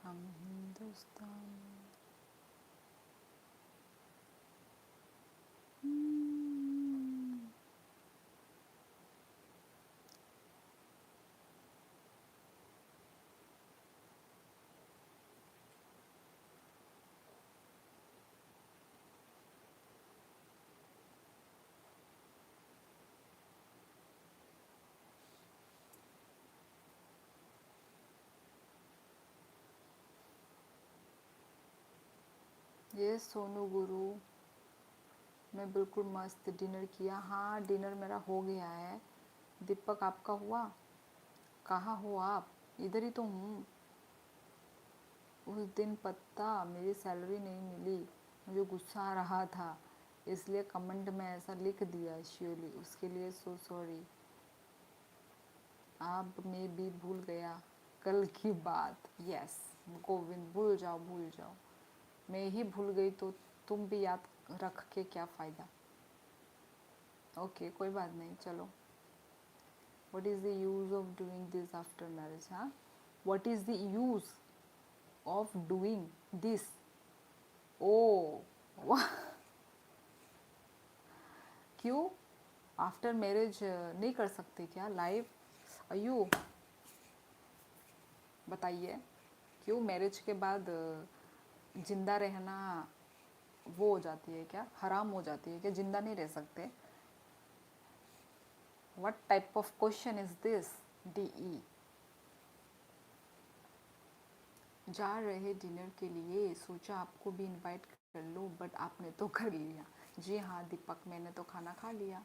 हम हिंदुस्तान। ये सोनू गुरु, मैं बिल्कुल मस्त डिनर किया। हाँ डिनर मेरा हो गया है। दीपक आपका हुआ? कहाँ हो आप? इधर ही तो हूँ। उस दिन पता मेरी सैलरी नहीं मिली, मुझे गुस्सा आ रहा था, इसलिए कमेंट में ऐसा लिख दिया श्योरली, उसके लिए सो सॉरी। आप मैं भी भूल गया कल की बात। यस गोविंद, भूल जाओ भूल जाओ। मैं ही भूल गई तो तुम भी याद रख के क्या फ़ायदा। ओके कोई बात नहीं, चलो। What is the use of doing this after marriage? हाँ, what is the use of doing this? Oh, क्यों आफ्टर मैरिज नहीं कर सकते क्या लाइफ? अयू बताइए, क्यों मैरिज के बाद जिंदा रहना वो हो जाती है क्या, हराम हो जाती है क्या, जिंदा नहीं रह सकते? What type of question is this? DE जा रहे डिनर के लिए, सोचा आपको भी इनवाइट कर लो, बट आपने तो कर लिया। जी हाँ दीपक, मैंने तो खाना खा लिया।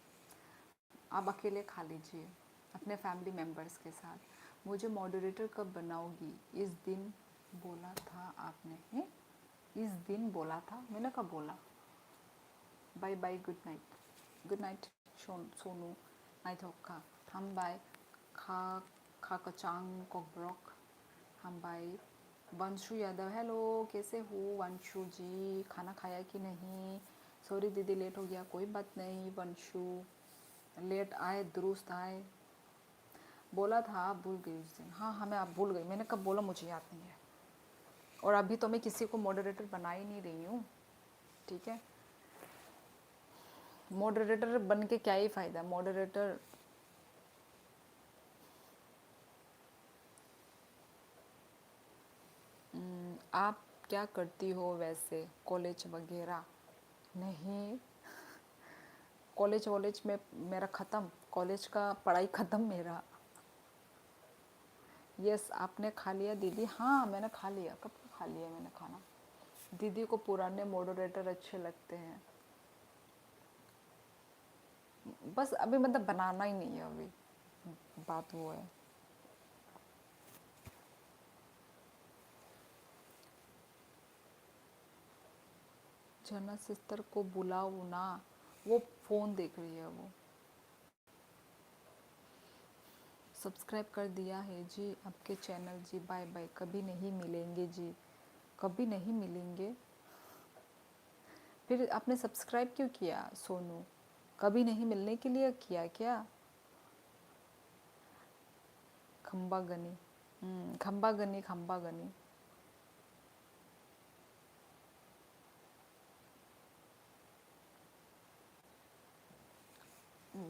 आप अकेले खा लीजिए अपने फैमिली मेम्बर्स के साथ। मुझे मॉडरेटर कब बनाओगी? इस दिन बोला था आपने। हैं? इस दिन बोला था? मैंने कब बोला? Bye bye, good night. Good night Sonu, night होक्का हम बाय खा खा कचांग कोकब्रॉक हम बाय। वंशु यादव, हेलो कैसे हो वंशु जी, खाना खाया कि नहीं? सॉरी दीदी लेट हो गया, कोई बात नहीं वंशु, लेट आए दुरुस्त आए। बोला था आप भूल गई उस दिन। हाँ हाँ मैं आप भूल गई, मैंने कब बोला मुझे याद नहीं है। और अभी तो मैं किसी को मॉडरेटर बना ही नहीं रही हूँ, ठीक है? मॉडरेटर बन के क्या ही फ़ायदा मॉडरेटर। आप क्या करती हो वैसे, कॉलेज वगैरह? नहीं, कॉलेज वॉलेज में मेरा ख़त्म, कॉलेज का पढ़ाई ख़त्म मेरा। यस आपने खा लिया दीदी? हाँ मैंने खा लिया, कब का खा लिया मैंने खाना। दीदी को पुराने मॉडरेटर अच्छे लगते हैं, बस अभी मतलब बनाना ही नहीं है अभी, बात वो है। जना सिस्टर को बुलाओ ना, वो फ़ोन देख रही है वो। सब्सक्राइब कर दिया है जी आपके चैनल जी, बाय बाय, कभी नहीं मिलेंगे जी, कभी नहीं मिलेंगे। फिर आपने सब्सक्राइब क्यों किया सोनू? कभी नहीं मिलने के लिए किया क्या? खम्बा गनी, खम्बा गनी, खम्बा गनी।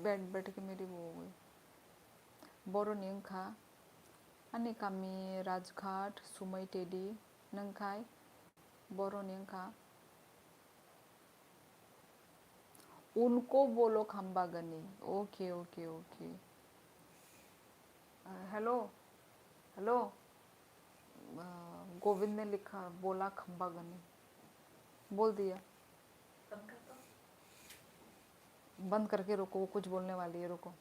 बैठ बैठ के मेरी वो हो गई। बोरो निंखा अनिकामी राजघाट सुमई टेडी नंखाई बोरो निंखा। उनको बोलो खम्बा गनी। Okay okay okay. Hello hello, Govind ने लिखा बोला खम्बा गनी, बोल दिया। बंद करके रुको, वो कुछ बोलने वाली है, रुको।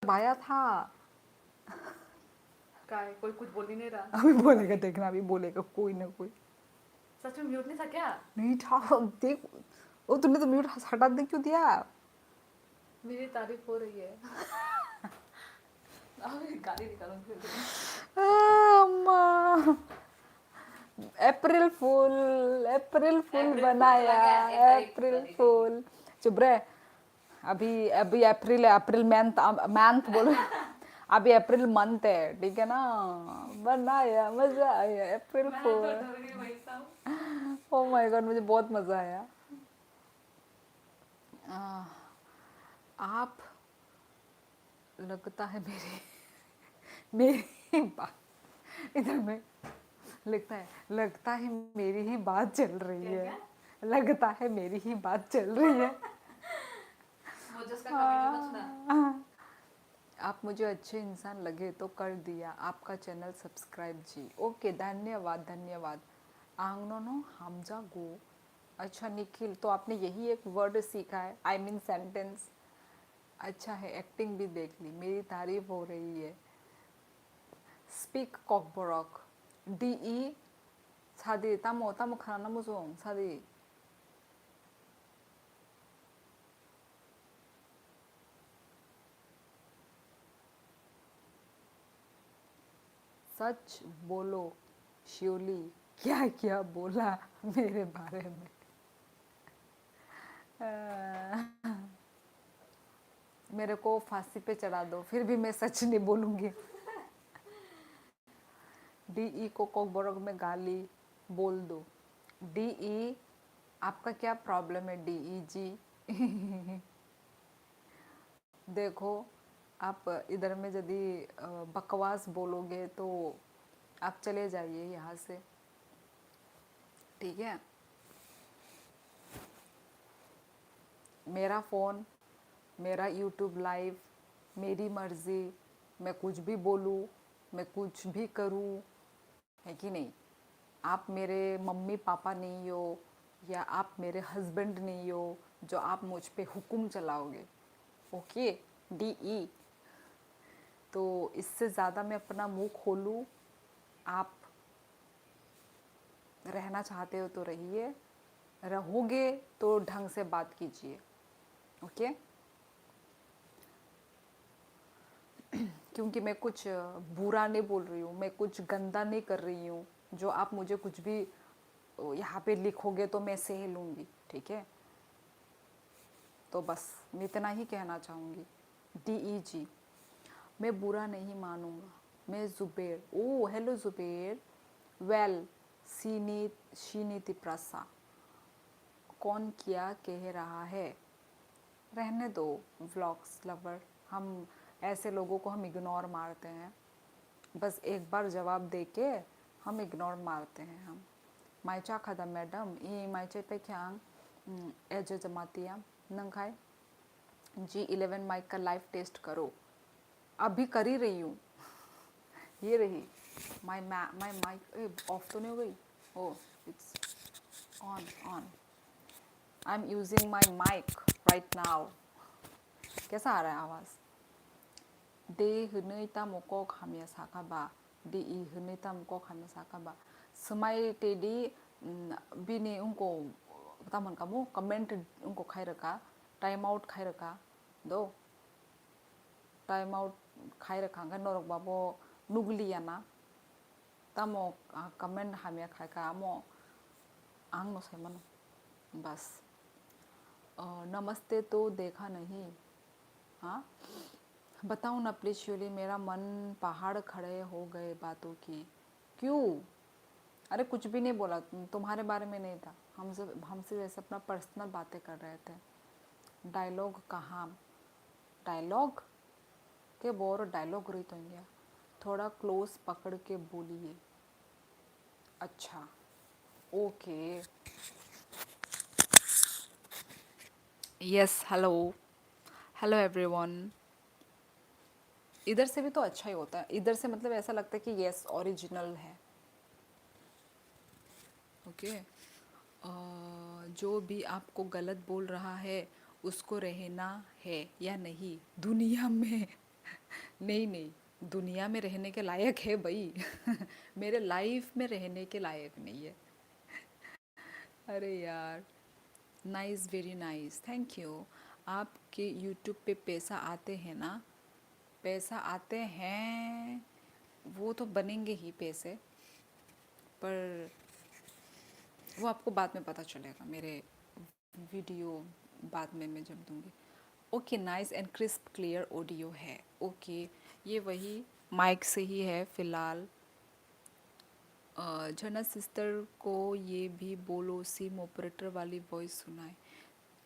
भाया था। काय कोई कुछ बोल ही नहीं रहा। अभी बोलेगा, देखना अभी बोलेगा कोई ना कोई। सच में म्यूट नहीं था क्या? नहीं था, देख। ओ तूने तो म्यूट हटा दे क्यों दिया? मेरी तारीफ हो रही है। अभी गाली निकालूंगी फिर तुम्हें। अम्मा, अप्रैल फूल, अप्रैल फूल अप्रैल फूल बनाया, चला गया, एक तारीख अप्रैल बनी फूल। चुप रहे। अभी अभी अप्रैल है, अप्रैल मंथ, मंथ बोलो। अभी अप्रैल मंथ है, ठीक है ना? बनाया, मजा आया, अप्रैल मैं तो फूल। डर गई भाई साहब। ओ माय गॉड, मुझे बहुत मजा आया। आ, आप लगता है मेरी मेरी बात इधर में लगता है मेरी ही बात चल रही क्या है। क्या? लगता है मेरी ही बात चल रही है। वो जिसका कमेंट मत सुना। आप मुझे अच्छे इंसान लगे तो कर दिया आपका चैनल सब्सक्राइब जी। ओके, धन्यवाद धन्यवाद। आंगनो हमजा गो। अच्छा निखिल, तो आपने यही एक वर्ड सीखा है, आई मीन सेंटेंस। अच्छा है, एक्टिंग भी देख ली, मेरी तारीफ हो रही है। स्पीक कॉकबरॉक। डी ई 사디 따모 खाना 무송 사디। सच बोलो शियोली, क्या क्या बोला मेरे बारे में? मेरे को फांसी पे चढ़ा दो, फिर भी मैं सच नहीं बोलूंगी। डी को कॉकबरॉक में गाली बोल दो। डी आपका क्या प्रॉब्लम है डी जी? देखो, आप इधर में यदि बकवास बोलोगे तो आप चले जाइए यहाँ से, ठीक है? मेरा फ़ोन, मेरा यूट्यूब लाइव, मेरी मर्ज़ी, मैं कुछ भी बोलूँ, मैं कुछ भी करूँ, है कि नहीं? आप मेरे मम्मी पापा नहीं हो, या आप मेरे हस्बैंड नहीं हो जो आप मुझ पे हुक्म चलाओगे। Okay, D E. तो इससे ज़्यादा मैं अपना मुंह खोलूँ, आप रहना चाहते हो तो रहिए, रहोगे तो ढंग से बात कीजिए। ओके? क्योंकि मैं कुछ बुरा नहीं बोल रही हूँ, मैं कुछ गंदा नहीं कर रही हूँ जो आप मुझे कुछ भी यहाँ पे लिखोगे तो मैं सह लूँगी, ठीक है? तो बस मैं इतना ही कहना चाहूँगी। डी ई जी। मैं बुरा नहीं मानूंगा। मैं जुबेर। ओ हेलो जुबेर। वेल, शीनीति प्रसा। कौन क्या कह रहा है? रहने दो व्लॉग्स लवर। हम ऐसे लोगों को हम इग्नोर मारते हैं, बस एक बार जवाब दे के हम इग्नोर मारते हैं हम। माइचा खादा मैडम ई माइचे पे क्या एज जमातिया नंखाए G11 माइक का लाइव टेस्ट करो। अभी कर ही रही हूँ। ये रही माई माइक। ऑफ तो नहीं हो गई? Oh it's on on. I am using my mic right now. कैसा आ रहा है आवाज़? दे हनै तामोको खामिया साकाबा। दे ई हनै तामोको खामिया साकाबा। समाय तेदी बिनी उनको तामन कामो कमेंट उनको खाई रखा, टाइम आउट खाई रखा दो। टाइम आउट खाई रखा नरक बाबो नुगलिया ना तामो कमेंट हामिया खाई आमो आंग नो सैमन बस। नमस्ते तो देखा नहीं। हाँ, बताऊँ ना प्लीज श्योली, मेरा मन पहाड़ खड़े हो गए बातों की। क्यों? अरे कुछ भी नहीं बोला, तुम्हारे बारे में नहीं था, हमसे जैसे अपना पर्सनल बातें कर रहे थे। डायलॉग कहाँ? डायलॉग के बोर डायलॉग रही तो इंडिया, थोड़ा क्लोज पकड़ के बोलिए। अच्छा okay. Yes, hello hello everyone. इधर से भी तो अच्छा ही होता है, इधर से मतलब ऐसा लगता है कि यस ओरिजिनल है। ओके। जो भी आपको गलत बोल रहा है उसको रहना है या नहीं दुनिया में? नहीं नहीं, दुनिया में रहने के लायक है भाई। मेरे लाइफ में रहने के लायक नहीं है। अरे यार, nice, very nice, thank you. आपके यूट्यूब पे पैसा आते हैं ना? पैसा आते हैं, वो तो बनेंगे ही पैसे, पर वो आपको बाद में पता चलेगा। मेरे वीडियो बाद में मैं जब दूंगी। Okay, nice and crisp clear audio है। ओके, ये वही माइक से ही है फ़िलहाल। झरना सिस्टर को ये भी बोलो सिम ऑपरेटर वाली वॉइस सुनाए।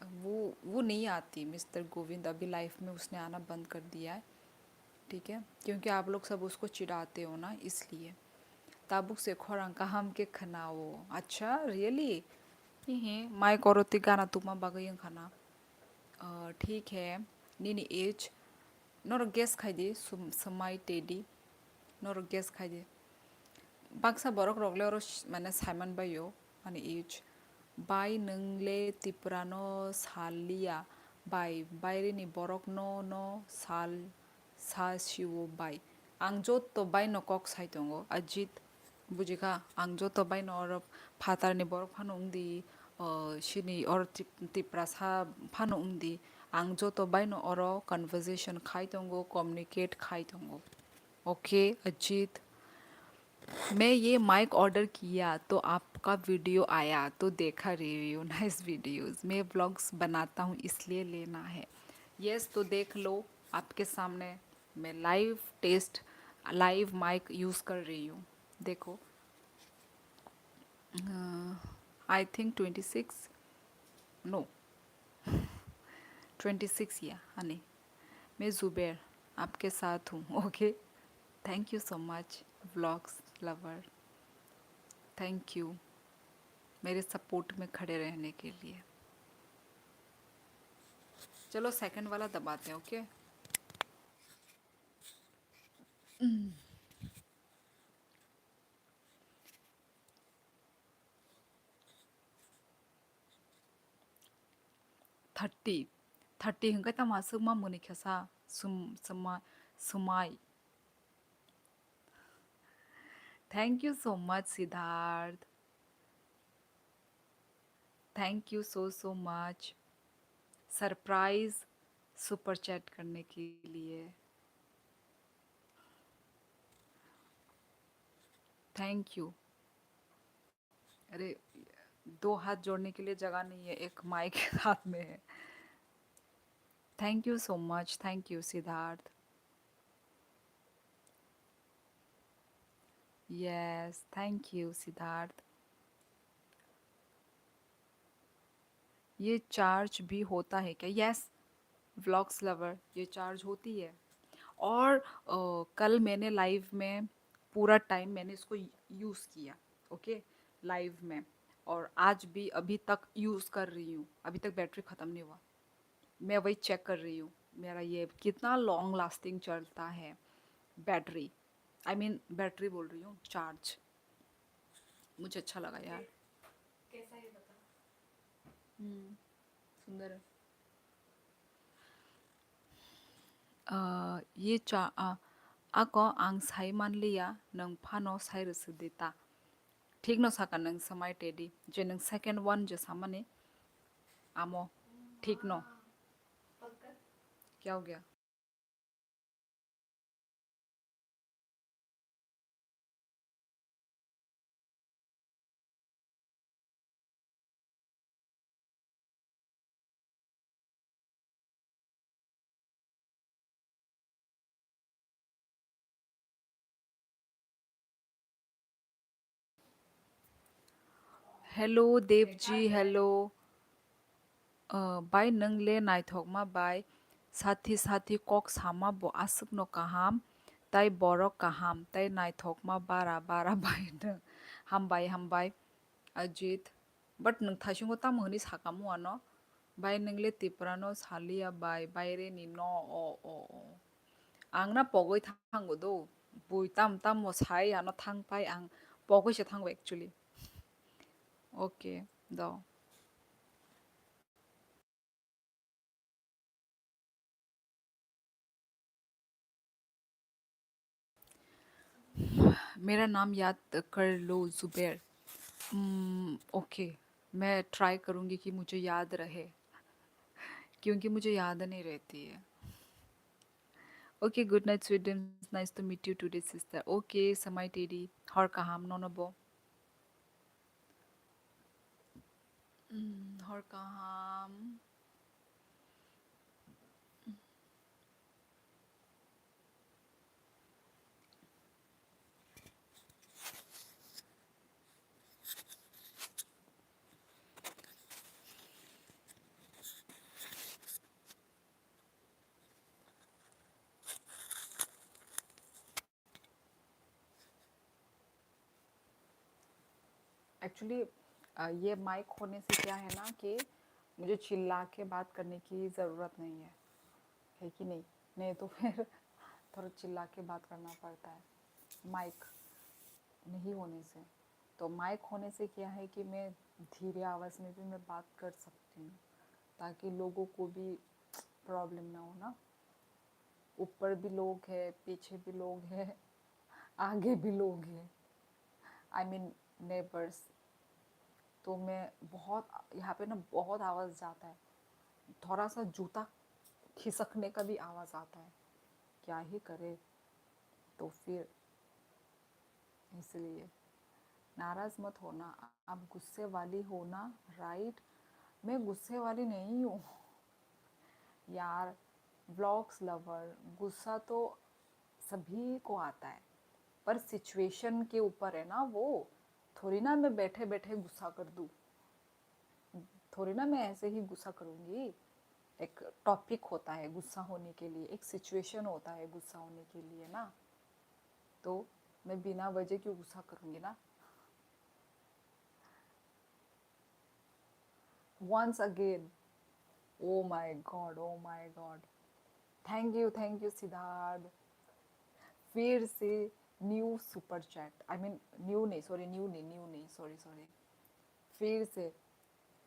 वो नहीं आती मिस्टर गोविंद, अभी लाइफ में उसने आना बंद कर दिया है। ठीक है, क्योंकि आप लोग सब उसको चिढ़ाते हो ना, इसलिए। ताबुक से खोरांग का हम के खनाओ। अच्छा, रियली? ही माई करोती गाना तुमा बागय खाना। ठीक है। नीनी एज नोर गेस खाई समाई टेडी नोर गेस खाई बाक्सा बरक रगले और माने साइमन बायो माने एज बाय नंगले तिप्रानो सालिया बाय बायरे नि बरक नो साल सा शिवो बाय आं जो तो बाय नो कक साइ दंगो अजित बुजिका आं जो तो बाय नो और फातार नि बरक फानो उंदी शिनी और तिप्रा सा फानो उंदी आं जो तो बाय नो और कन्वर्सेशन खाइ दंगो कम्युनिकेट खाइ दंगो। ओके अजित, मैं ये माइक ऑर्डर किया तो आपका वीडियो आया तो देखा रिव्यू, नाइस वीडियोस। मैं व्लॉग्स बनाता हूँ इसलिए लेना है। यस, तो देख लो आपके सामने। मैं लाइव माइक यूज़ कर रही हूँ, देखो। आई थिंक 26, नो 26 या हनी। मैं ज़ुबैर आपके साथ हूँ। Okay, thank you so much vlogs lover, thank you मेरे सपोर्ट में खड़े रहने के लिए। चलो सेकंड वाला दबाते हैं। ओके, 30 हंगा तमा सुमा मुनि खेसा सुमाई। Thank you so much Siddharth, thank you so much surprise super chat करने के लिए। Thank you. अरे, दो हाथ जोड़ने के लिए जगह नहीं है, एक माइक हाथ में है। Thank you so much, thank you Siddharth. Yes, thank you Siddharth. ये चार्ज भी होता है क्या? यस, व्लॉग्स लवर, ये चार्ज होती है। और कल मैंने लाइव में पूरा टाइम मैंने इसको यूज़ किया। ओके, लाइव में। और आज भी अभी तक यूज़ कर रही हूँ, अभी तक बैटरी ख़त्म नहीं हुआ। मैं वही चेक कर रही हूँ मेरा ये कितना लॉन्ग लास्टिंग चलता है बैटरी। आई मीन बैटरी बोल रही हूँ, चार्ज। मुझे अच्छा लगा यार। कैसा है बता। सुंदर है। ये ako ang sai manliya nang phano sai resudita ठीक न साका नंग समय टेडी जे नंग सेकंड वन जो सामने आमो ठीक न। पक्का। क्या हो गया? Hello Dev ji, hello. Bye नंगले नाइथोक मा बाय साथी साथी कॉक सामा बो आसुक नो कहाम ताई बोरो कहाम ताई नाइथोक मा बारा बारा बाय न हम बाय अजित बट नंग थाशिंगो ताम हनी साकामु आनो बाय नंगले तिप्रानो सालिया बाय बायरे नि नो ओ आंना पगै थांगो दो बुई ताम ताम मो साई आनो थांग पाय आं पगै से थांगो एक्चुअली। ओके, दो। मेरा नाम याद कर लो ज़ुबैर। ओके, मैं ट्राई करूँगी कि मुझे याद रहे, क्योंकि मुझे याद नहीं रहती है। Okay, good night sweet dreams, nice to meet you today sister. Okay समय टेडी हर काहाम नोनबो हर काहाम। एक्चुअली ये माइक होने से क्या है ना कि मुझे चिल्ला के बात करने की ज़रूरत नहीं है कि नहीं? नहीं तो फिर थोड़ा चिल्ला के बात करना पड़ता है माइक नहीं होने से। तो माइक होने से क्या है कि मैं धीरे आवाज़ में भी मैं बात कर सकती हूँ, ताकि लोगों को भी प्रॉब्लम ना हो ना। ऊपर भी लोग हैं, पीछे भी लोग हैं, आगे भी लोग हैं, आई मीन नेबर्स। तो मैं बहुत यहाँ पे ना बहुत आवाज़ जाता है, थोड़ा सा जूता खिसकने का भी आवाज़ आता है, क्या ही करे। तो फिर इसलिए नाराज़ मत होना, आप गुस्से वाली हो ना, राइट? मैं गुस्से वाली नहीं हूँ यार। व्लॉग्स लवर, गुस्सा तो सभी को आता है, पर सिचुएशन के ऊपर है ना वो। थोड़ी ना मैं बैठे बैठे गुस्सा कर दूँ, थोड़ी ना मैं ऐसे ही गुस्सा करूँगी। एक टॉपिक होता है गुस्सा होने के लिए, एक सिचुएशन होता है गुस्सा होने के लिए ना। तो मैं बिना वजह क्यों गुस्सा करूँगी ना। once again, oh my god, oh my god, thank you Siddharth. फिर से new super chat, I mean new नहीं, सॉरी। फिर से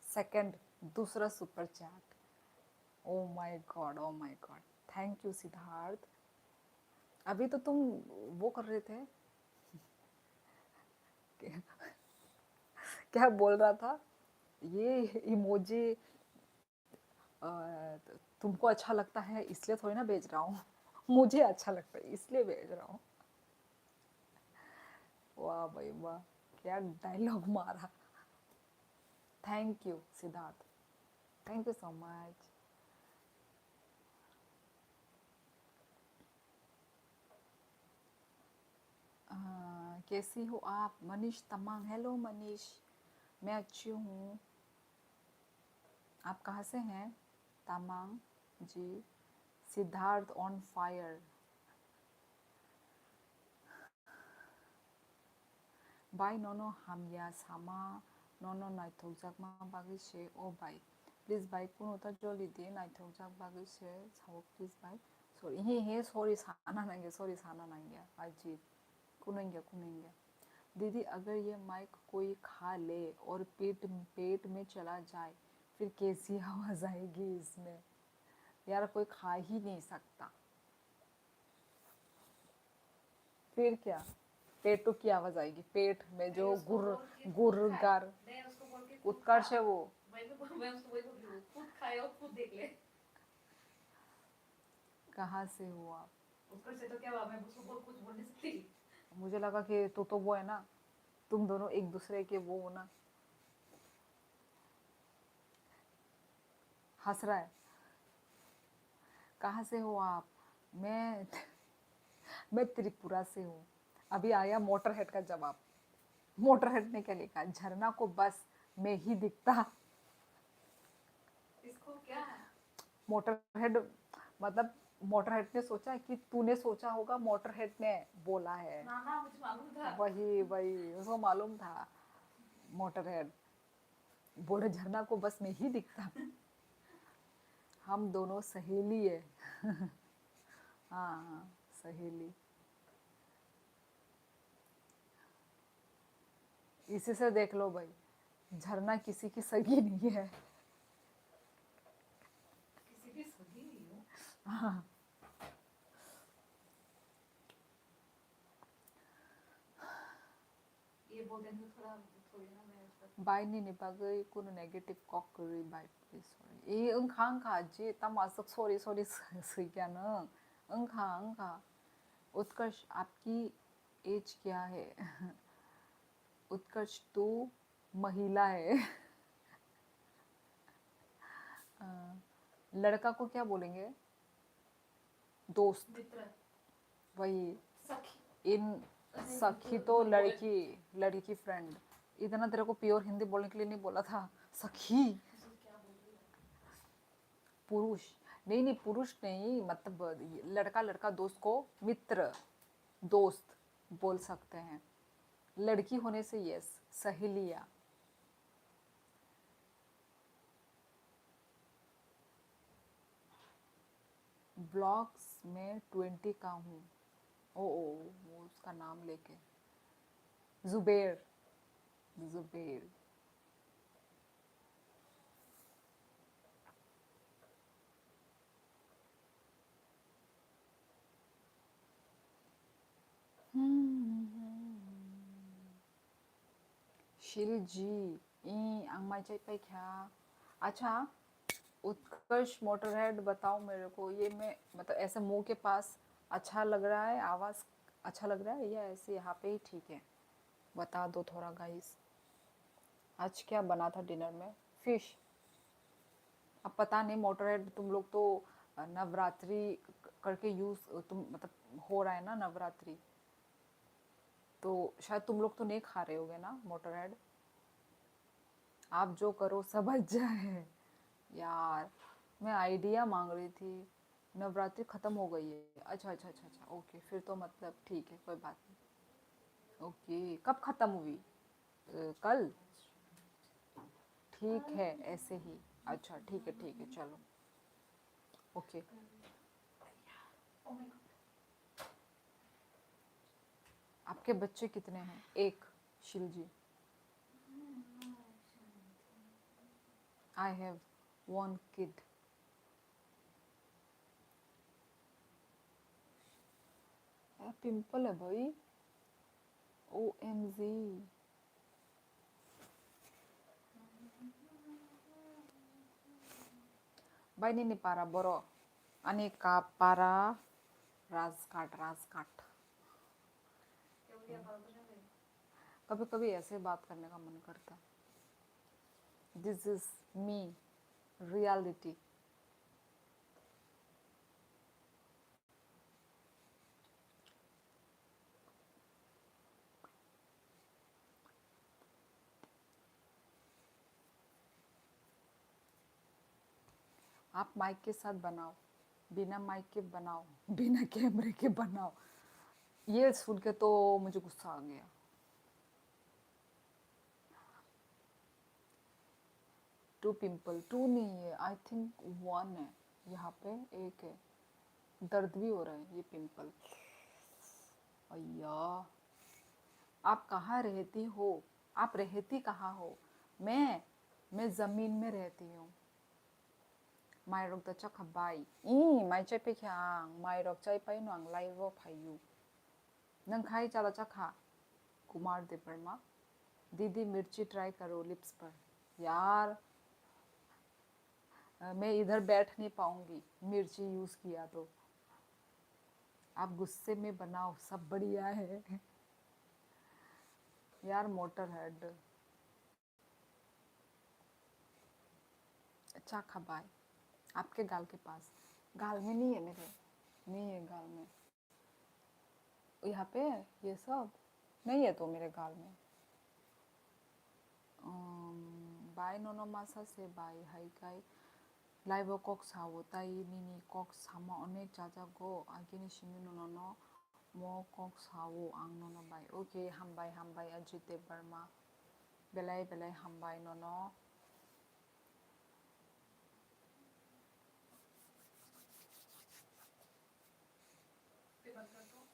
सेकंड, दूसरा super chat. Oh my God, oh my God, thank you Siddharth. अभी तो तुम वो कर रहे थे, क्या बोल रहा था? ये इमोजी तुमको अच्छा लगता है इसलिए थोड़ी ना भेज रहा हूँ, मुझे अच्छा लगता है इसलिए भेज रहा हूँ। वाह भाई वाह, क्या डायलॉग मारा। Thank you Siddharth, thank you so much. कैसी हो आप? मनीष तमांग, हेलो मनीष, मैं अच्छी हूँ। आप कहाँ से हैं तमांग जी? Siddharth on fire. बाय नोनो हामिया सामा नोनो नाइथोकजाक मा बागिसे ओ बाय प्लीज बाय कुन उता जलिदि नाइथोकजाक बागिसे साwo प्लीज बाय सॉरी हे सॉरी साना नंगे सॉरी साना नंगे अजीब कुनेंगे। दीदी अगर ये माइक कोई खा ले और पेट में चला जाए फिर कैसी आवाज़ आएगी इसमें? यार कोई खा ही नहीं सकता, फिर क्या? पेटों की आवाज़ आएगी, पेट में जो गुर गार उत्कर्ष है वो। मैं उसको वही बोल रही हूँ, खुद खाए और खुद देख ले। कहाँ से हो आप? उत्कर्ष से तो क्या हुआ, मैं उसको कुछ बोल नहीं सकती। मुझे लगा कि तो वो है ना, तुम दोनों एक दूसरे के वो हो ना। हंस रहा है। कहाँ से हो आप? मैं मैं त्रिपुरा से हूँ। अभी आया मोटर हेड का जवाब। मोटर हेड ने क्या लिखा? झरना को बस मैं ही दिखता। इसको क्या? मोटर हेड मतलब मोटर हेड ने सोचा कि तूने सोचा होगा, मोटर हेड ने बोला है ना। ना मुझे मालूम था, वही उसको मालूम था। मोटर हेड बोले झरना को बस मैं ही दिखता। हम दोनों सहेली है। हाँ सहेली। इसी से देख लो भाई, झरना किसी की सगी नहीं है। किसी की सगी नहीं हो। हाँ। बोल देंगे तो थोड़ा थोड़ी ना मैं उस पर बाइनि निबागै कुनु नेगेटिव ककरि बाय प्लिज सॉरी ए ओंखा ओंखा जे तमासक सॉरी सॉरी सैक्यानो ओंखा ओंखा उत्कर्ष आपकी एज क्या है उत्कर्ष तो महिला है अ, लड़का को क्या बोलेंगे दोस्त मित्र वही सखी इन सखी तो लड़की लड़की फ्रेंड इतना तेरे को प्योर हिंदी बोलने के लिए नहीं बोला था सखी क्या बोल रही है पुरुष नहीं नहीं पुरुष नहीं मतलब लड़का लड़का दोस्त को मित्र दोस्त बोल सकते हैं लड़की होने से यस सहेलिया ब्लॉग्स में 20 का हूँ ओ वो उसका नाम लेके जुबेर जुबेर शील जी ई आंगमाई चाय पे क्या अच्छा उत्कर्ष मोटरहेड बताओ मेरे को ये मैं मतलब ऐसे मुंह के पास अच्छा लग रहा है आवाज़ अच्छा लग रहा है या ऐसे यहाँ पे ही ठीक है बता दो थोड़ा गाइस आज क्या बना था डिनर में फिश अब पता नहीं मोटरहेड तुम लोग तो नवरात्रि करके यूज़ तुम मतलब हो रहा है ना नवरात्रि तो शायद तुम लोग तो नहीं खा रहे होगे ना मोटरहेड आप जो करो समझ जाए यार मैं आइडिया मांग रही थी नवरात्रि ख़त्म हो गई है अच्छा अच्छा अच्छा अच्छा ओके फिर तो मतलब ठीक है कोई बात नहीं ओके कब ख़त्म हुई कल ठीक है ऐसे ही अच्छा ठीक है चलो ओके ओ माय गॉड आपके बच्चे कितने हैं एक शिल जी I have one kid pimple है भाई ओ एम जी बाई नहीं पारा बरो अनेका पारा राजकाट क्या बोल रही है पागल तो नहीं हो गई कभी कभी ऐसे बात करने का मन करता दिस इज मी रियलिटी आप माइक के साथ बनाओ बिना माइक के बनाओ बिना कैमरे के बनाओ ये सुन के तो मुझे गुस्सा आ गया टू पिंपल टू नहीं है आई थिंक वन है यहाँ पे एक है दर्द भी हो रहा है ये पिंपल अय्या आप कहाँ रहती हो आप रहती कहाँ हो मैं ज़मीन में रहती हूँ माइरक द चखबाई ई माइ चाय पे क्या माइरक चाय पाई नो आं लाइव फायू नंग खाई चला चखा कुमार दे वर्मा दीदी मिर्ची ट्राई करो लिप्स पर यार मैं इधर बैठ नहीं पाऊंगी मिर्ची यूज़ किया तो आप गुस्से में बनाओ सब बढ़िया है यार मोटर हेड अच्छा खबाए आपके गाल के पास गाल में नहीं है मेरे नहीं है गाल में यहाँ पे ये सब नहीं है तो मेरे गाल में बाय नोनो मासा से बाय हाई गाई लाइव कक सावो ताई निनी कक सामा अनेक जाजागो आगिनि सिमी नोनो मो कक सावो आं नोनो बाय ओके हामबाय अजित वर्मा बेलाय हामबाय नोनो पे बंद कर दो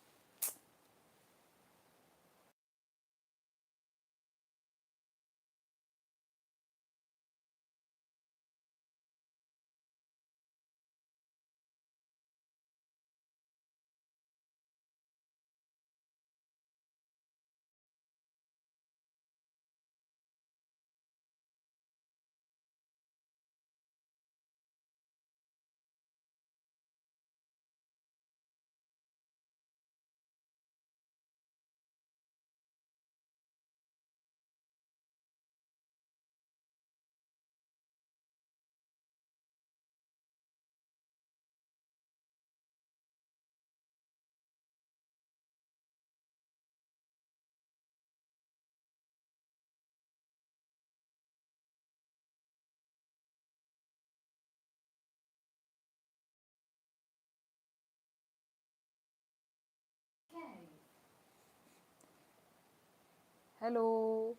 Hello.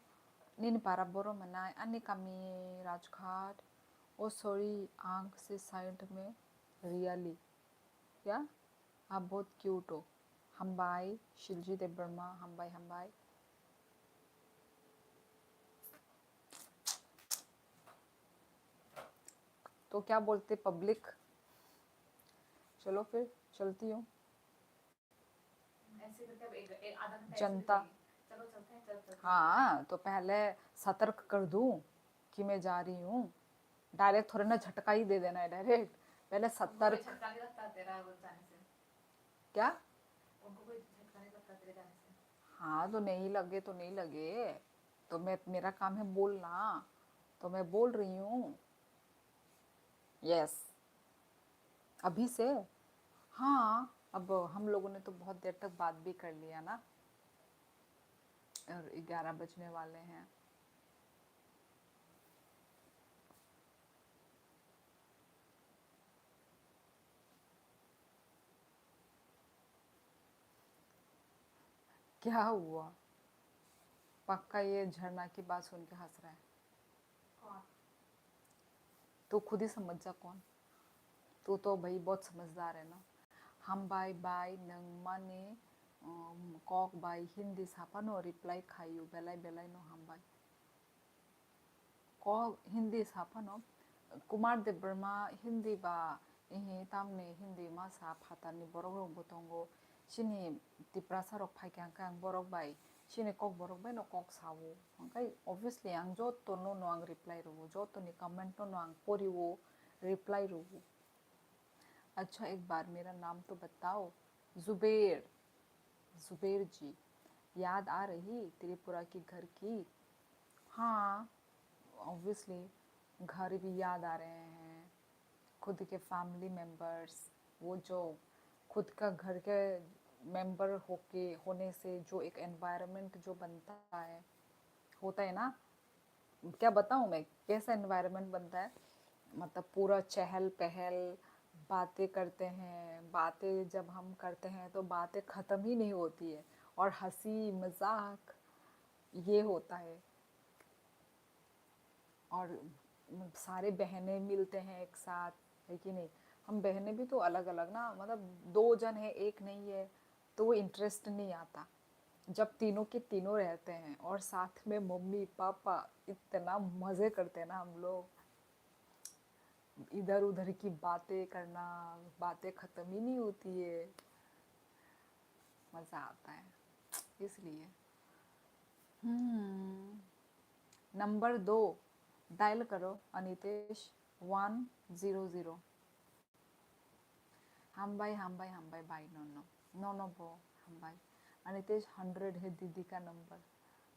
Nini para boro manai ani kami Rajghat. Oh sorry, आंख से साइड में रियली या आप बहुत क्यूट हो. हम्बाई शिलजी देव वर्मा. हम्बाई हम्बाई. तो क्या बोलते पब्लिक. चलो फिर चलती हूँ. ऐसे करके अब एक आधा घंटा ऐसे जनता. भी चलो चलते हैं चल चल हाँ तो पहले सतर्क कर दूं कि मैं जा रही हूँ. डायरेक्ट थोड़ा ना झटका ही दे देना है डायरेक्ट. पहले उनको कोई सतर्क. झटका नहीं लगता तेरा वो जाने से क्या. उनको कोई झटका नहीं लगता तेरे जाने से हाँ तो नहीं लगे तो नहीं लगे. तो मैं मेरा काम है बोलना. तो मैं बोल रही हूँ. यस. अभी से. हाँ अब हम लोगों ने तो बहुत देर तक बात भी कर लिया ना. और 11 बजने वाले हैं. क्या हुआ. पक्का ये झरना की बात सुन के हंस रहा है. कौन तू खुद ही समझ जा कौन. तू तो भाई बहुत समझदार है ना. हम बाय बाय नंग माने कॉक बाय हिंदी सापानो रिप्लाई खायू बेलाय बेलाय नो हम बाय कॉक हिंदी सापानो कुमार देव वर्मा हिंदी बा इहे तामने हिंदी मा सा फातानि बरक रंग बोतंगो सिनि तिप्रासा रक फाइक्यां कां बरक बाय सिनि कॉक बरक बाय नो कॉक सावो ओंखाय ऑब्वियसली आं जो तो नो आं रिप्लाई रवो जो तो नि कमेंट नो आं पोरिवो रिप्लाई रवो. अच्छा एक बार मेरा नाम तो बताओ. जुबेर. जुबेर जी. याद आ रही त्रिपुरा की घर की. हाँ ऑब्वियसली घर भी याद आ रहे हैं. खुद के फैमिली मेंबर्स. वो जो खुद का घर के मेंबर होने से जो एक एनवायरनमेंट जो बनता है होता है ना. क्या बताऊँ मैं कैसा एनवायरनमेंट बनता है. मतलब पूरा चहल पहल. बातें करते हैं. बातें जब हम करते हैं तो बातें ख़त्म ही नहीं होती है. और हंसी मजाक ये होता है. और सारे बहनें मिलते हैं एक साथ. है कि नहीं. हम बहनें भी तो अलग अलग ना मतलब 2 जन है एक नहीं है. तो वो इंटरेस्ट नहीं आता. जब तीनों के तीनों रहते हैं और साथ में मम्मी पापा इतना मज़े करते हैं ना हम लोग. इधर उधर की बातें करना. बातें ख़त्म ही नहीं होती है. मज़ा आता है इसलिए. नंबर 2 डायल करो अनितेश 100. हम भाई भाई नो नो नो नो वो हम भाई. अनितेश 100 है दीदी का नंबर.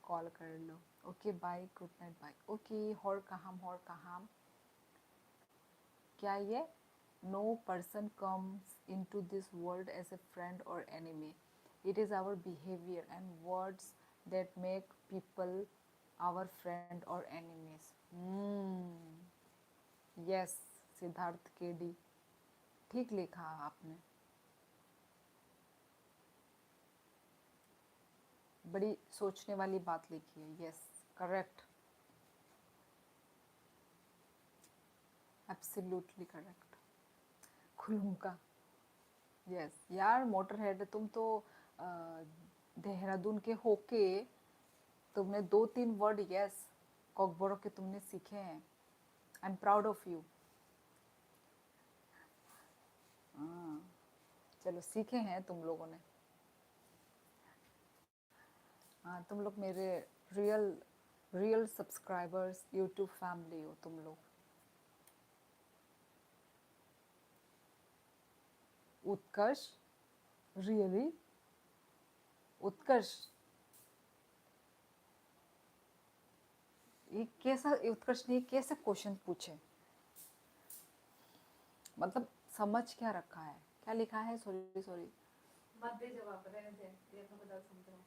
कॉल कर लो. Okay bye good night bye. Okay हॉर कहाम. क्या ये. No person comes into this world as a friend or enemy. It is our behaviour and words that make people our friend or enemies. Yes. Siddharth KD. ठीक लिखा आपने. बड़ी सोचने वाली बात लिखी है. Yes correct. Absolutely correct. खुलूम का. यस यार मोटर हेड तुम तो देहरादून के होके तुमने 2-3 वर्ड यस कॉकबोरो के तुमने सीखे हैं. I am proud of you. चलो सीखे हैं तुम लोगों ने. हाँ तुम लोग मेरे real real subscribers YouTube family हो तुम लोग. उत्कर्ष. रियली. उत्कर्ष. ये कैसा उत्कर्ष ने कैसे क्वेश्चन पूछे. मतलब समझ क्या रखा है. क्या लिखा है. Sorry sorry. मत दे जवाब रहने दे ये अपना बदल समझ रहा है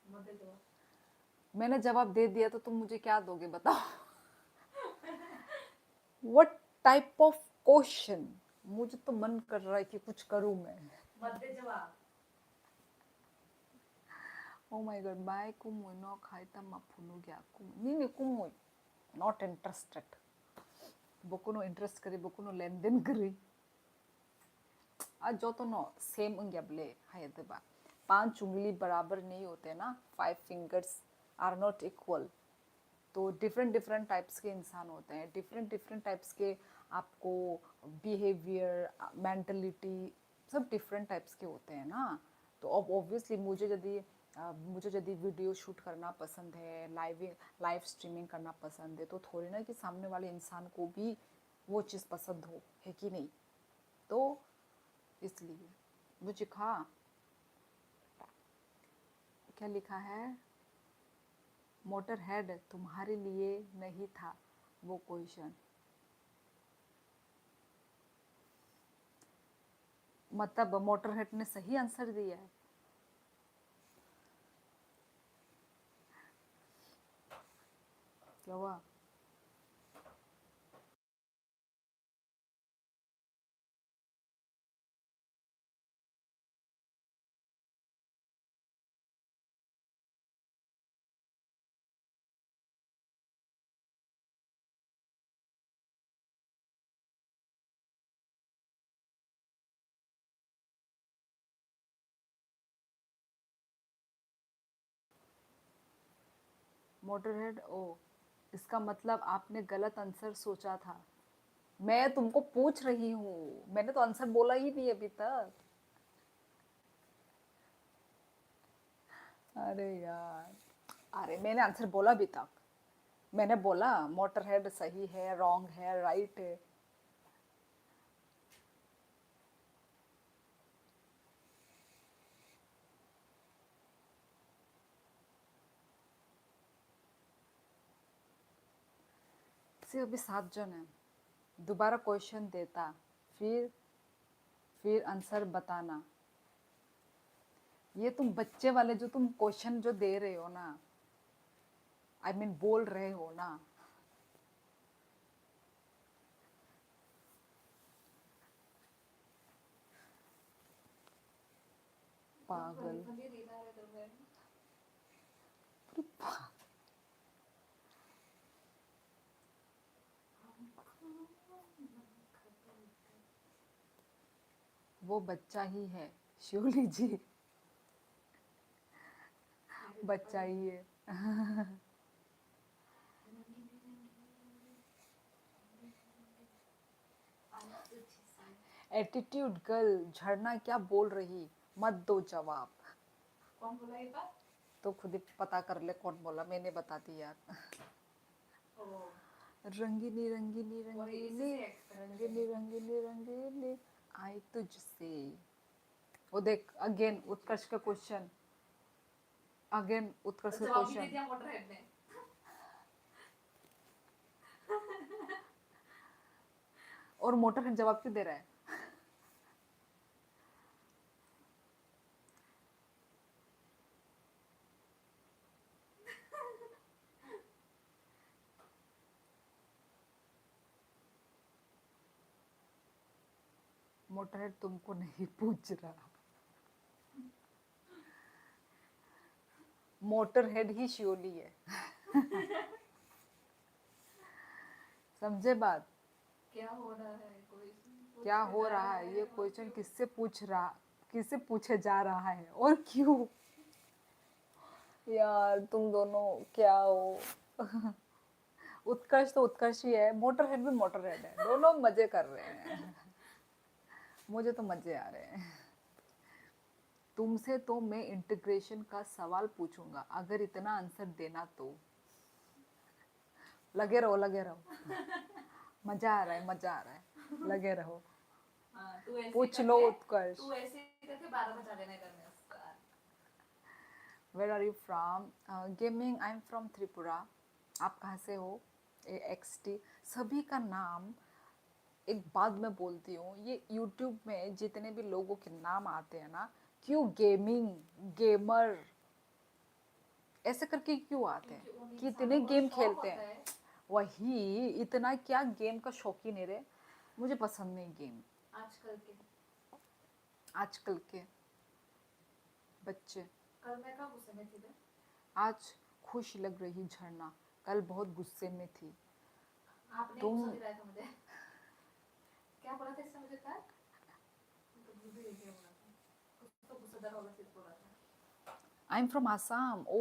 मत दे जवाब मैंने जवाब दे दिया तो तुम मुझे क्या दोगे बताओ. What type of question. मुझे तो मन कर रहा है कि कुछ करूं मैं. मत दे जवाब Oh my god, bai kumoy no kaita mapunugi aku. Nini kumoy. Not interested. Boku no interest kari, boku no lenden kari. आज जो तो नो सेम उंगले है दबा 5 उंगली बराबर नहीं होते ना 5 fingers आर नॉट इक्वल तो डिफरेंट डिफरेंट टाइप्स के इंसान होते हैं डिफरेंट डिफरेंट टाइप्स के आपको बिहेवियर मेंटलिटी सब डिफरेंट टाइप्स के होते हैं ना तो अब ऑब्वियसली मुझे यदि वीडियो शूट करना पसंद है लाइव स्ट्रीमिंग करना पसंद है तो थोड़ी ना कि सामने वाले इंसान को भी वो चीज़ पसंद हो है कि नहीं तो इसलिए मुझे क्या लिखा है मोटर हेड तुम्हारे लिए नहीं था वो क्वेश्चन मतलब मोटर हेड ने सही आंसर दिया है क्या हुआ मोटर हेड ओ इसका मतलब आपने गलत आंसर सोचा था मैं तुमको पूछ रही हूँ मैंने तो आंसर बोला ही नहीं अभी तक अरे यार अरे मैंने आंसर बोला अभी तक मैंने बोला मोटर हेड सही है रॉन्ग है राइट है सिर्फ अभी 7 जन है दोबारा क्वेश्चन देता फिर आंसर बताना ये तुम बच्चे वाले जो तुम क्वेश्चन जो दे रहे हो ना आई मीन बोल रहे हो ना पागल वो बच्चा ही है शिवली जी बच्चा ही है एटीट्यूड गर्ल झरना क्या बोल रही मत दो जवाब कौन बोला ये बात तो खुद ही पता कर ले कौन बोला मैंने बता दी यार रंगीनी रंगीनी रंगीनी रंगीनी रंगीनी रंगीनी आई तुझसे वो देख अगेन उत्कर्ष का क्वेश्चन अगेन उत्कर्ष का जवाब भी दे क्वेश्चन दिया मोटर हेड ने और मोटर हेड जवाब क्यों दे रहा है मोटर हेड तुमको नहीं पूछ रहा मोटर हेड ही शियोली है समझे बात क्या हो रहा है कोई क्या हो रहा है ये क्वेश्चन किससे पूछे जा रहा है और क्यों यार तुम दोनों क्या हो उत्कर्ष तो उत्कर्ष ही है मोटर हेड भी मोटर हेड है दोनों मजे कर रहे हैं मुझे तो मजे आ रहे हैं तुमसे तो मैं इंटीग्रेशन का सवाल पूछूंगा अगर इतना आंसर देना तो लगे रहो मजा आ रहा है लगे रहो तू ऐसे पूछ लो उत्कर्ष तू ऐसे करके 12 बजा देना करने उसका where are you from gaming I am from Tripura आप कहाँ से हो XT सभी का नाम एक बात मैं बोलती हूँ ये YouTube में जितने भी लोगों के नाम आते हैं ना क्यों गेमर ऐसे करके क्यों आते हैं कि इतने गेम खेलते हैं वही इतना क्या गेम का शौकीन है रे मुझे पसंद नहीं गेम आजकल के बच्चे कल मैं कहाँ गुस्से में थी बे? आज खुश लग रही झरना, कल बहुत गुस्से में थी आपने तुम। गुस्सा दिलाया था मुझे। क्या बोला था इससे मुझे कल? तो मुझे ये बोला था। कुछ तो गुस्सेदार वाला चीज बोला था। I am from Assam. ओ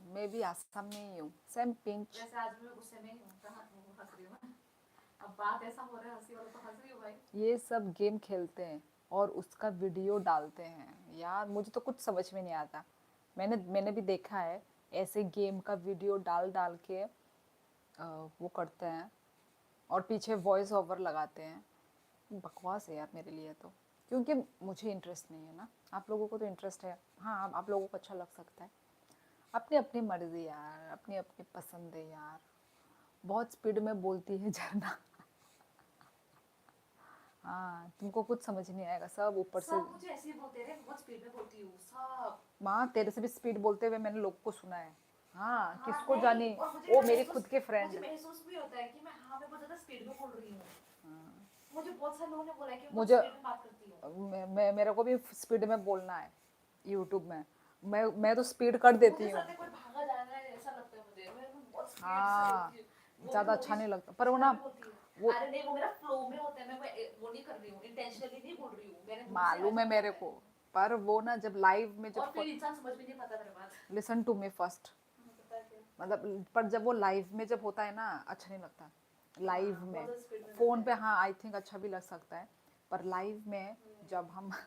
मैं भी आसाम में ही हूँ, सेम पिंच। वैसे आज मैं गुस्से में ही हूँ, कहाँ हंस रही हूँ मैं। अब बात ऐसा हो रहा है हंसी वाला, तो हंस रही हूँ भाई। ये सब गेम खेलते हैं और उसका वीडियो डालते हैं यार, मुझे तो कुछ समझ में नहीं आता। मैंने भी देखा है, ऐसे गेम का वीडियो डाल डाल के वो करते हैं और पीछे वॉइस ओवर लगाते हैं। बकवास है यार मेरे लिए तो, क्योंकि मुझे इंटरेस्ट नहीं है ना। आप लोगों को तो इंटरेस्ट है, हाँ आप लोगों को अच्छा लग सकता है। अपनी अपनी मर्जी यार, अपनी अपनी पसंद है यार। बहुत स्पीड में बोलती है झरना। हाँ तुमको कुछ समझ नहीं आएगा, सब ऊपर से। सब मुझे ऐसे ही बोलते रहे, बहुत स्पीड में बोलती हूँ सब। माँ तेरे से भी स्पीड बोलते हुए मैंने लोगों को सुना है। हाँ हाँ किसको नहीं, जानी, और मुझे वो ना मेरी खुद के फ्रेंड। मुझे महसूस भी होता है कि मैं बहुत ज़्यादा स्पीड में बोल रही हूँ। मुझे बहुत सारे लोगों ने बोला है कि मैं बहुत मुझे स्पीड में बात करती हूँ। मेरे को भी स्पीड में बोलना है यूट्यूब में। मैं तो स्पीड कर देती मुझे हूँ। सामने कोई भागा जा रहा है ऐसा लगता है मुझे, मैं बहुत स्पीड से हाँ बोलती हूँ। ज़्यादा अच्छा नहीं लगता, पर वो शिखा ना भी बोलती है, वो अरे नहीं वो मेरा फ्लो में होता है, मैं वो नहीं कर रही हूँ, इंटेंशनली नहीं बोल रही हूँ, मैंने मुंह से मालूम ऐसा है बोला मेरे है। को। पर वो ना जब लाइव में और जब फिर इंसान समझ भी नहीं पाता मेरे बात। लिसन टू मी फर्स्ट, पता है क्या? मतलब पर जब वो लाइव में जब होता है ना अच्छा नहीं लगता। लाइव हाँ, बहुत में ज़्यादा स्पीड में फ़ोन बोलते पे हैं। हाँ आई थिंक अच्छा भी लग सकता है, पर लाइव में जब हम मैं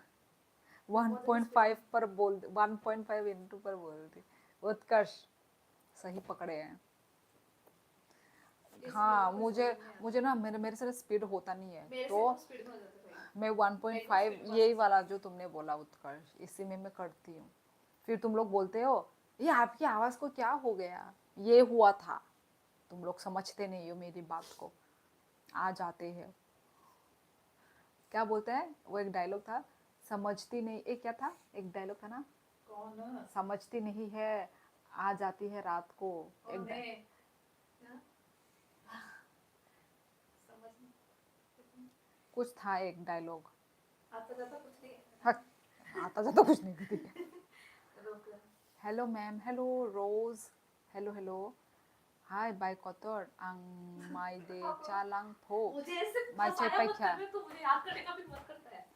बहुत ज़्यादा स्पीड 1.5 में। पर बोल 1.5 इंटू पर बोलती। उत्कर्ष सही पकड़े हैं। इससे लोगों हाँ को मुझे समझ नहीं आता। मुझे ना मेरे से स्पीड होता नहीं है मेरे से तो तुम स्पीड में हो जाते भाई। मैं मैं एकदम 1.5 स्पीड में यही बात वाला जो तुमने बोला उत्कर्ष, इसी में मैं करती हूँ। फिर तुम लोग बोलते हो ये आपकी आवाज़ को क्या हो गया, ये हुआ था। तुम लोग समझते नहीं हो मेरी बात को, आ जाते हैं। क्या बोलते हैं वो, एक डायलॉग था, समझती नहीं, एक क्या था, एक डायलॉग था ना, कौन? समझती नहीं है आ जाती है रात को। एक कौन है? क्या? समझ नहीं। कुछ था एक डायलॉग। आता जाता कुछ नहीं। हक, आता जाता कुछ नहीं थी। रोक ले। Hello ma'am, hello Rose, hello hello, hi bye कतर आं माय दे चालां फो मुझे ऐसे माय चाय फंसाया मत पैख्या करना, तो मुझे याद करने का भी मन करता है।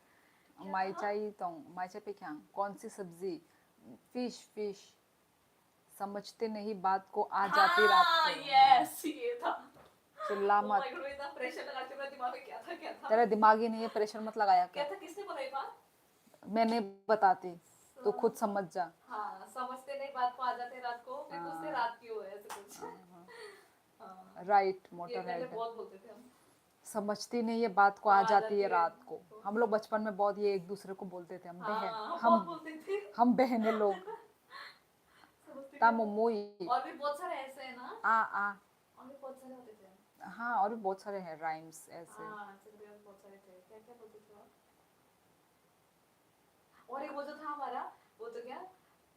क्या माय कहा? चाय तोंग माय चाय पैख्या, कौन सी सब्जी, फिश फिश, समझते नहीं बात को आ जाती रात हाँ को। यस ये था। चिल्ला ओ मत, माय गॉड, इतना प्रेशर लगा के मेरे दिमाग में क्या था। तेरा दिमाग ही नहीं है, प्रेशर मत लगाया क्या कर। था, किसने बोला ये बात? मैंने बताती, तू खुद समझ जा। हाँ समझते नहीं बात को आ जाते रात को, फिर पूछते रात क्यों है, ऐसे कुछ। हाँ राइट ये मोटर पहले हेड। बहुत बोलते थे हम। समझती नहीं है बात को तो आ आ जाती है जाती है रात को। तो। हम लोग बचपन में बहुत ये एक दूसरे को बोलते थे, हम बहन, हाँ बहुत बोलते थे। हम बहने लोग। समझते ता नहीं मुमुई थे। और भी बहुत सारे ऐसे हैं ना। आ और भी बहुत सारे होते थे। हाँ और भी बहुत सारे हैं राइम्स ऐसे। हाँ चल भी बहुत सारे थे, क्या क्या बोलते थे और एक वो जो था हमारा, वो तो क्या,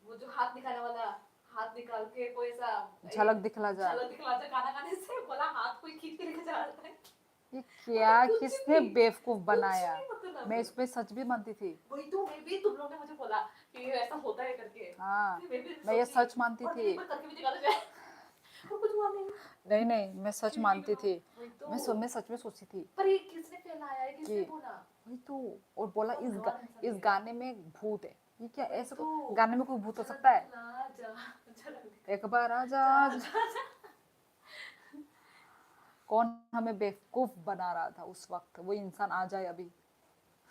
वो जो हाथ निकालने वाला, हाथ निकाल के कोई सा झलक दिखला जा, झलक दिखला जा, गाना गाने से बोला हाथ कोई खींच के लेके जा रहा है। ये मतलब क्या कुछ किसने भी, बेवकूफ कुछ बनाया। भी मतलब। मैं इसमें सच भी मानती थी। वही तो मैं भी, तुम लोगों ने मुझे बोला कि ये ऐसा होता है करके, हाँ फिर मैं भी मैं ये सोची सच मानती और मैंने थी। एक बार करके भी दिखा था और कुछ हुआ नहीं। नहीं नहीं मैं सच खिड़की के मानती पास, थी। वही तो। मैं सच में सोची थी पर ये किसने फैलाया है, कि किसने बोला? वही तो, और बोला कौन भगवान इंसान इस ये है? गाने में भूत है। ये क्या वही ऐसे तो। गाने में कोई भूत हो झलक सकता है। दिखला जा, झलक एक बार आजा दिखला आजा। जा, जा। कौन हमें बेवकूफ बना रहा था उस वक्त, वो इंसान आ जाए अभी।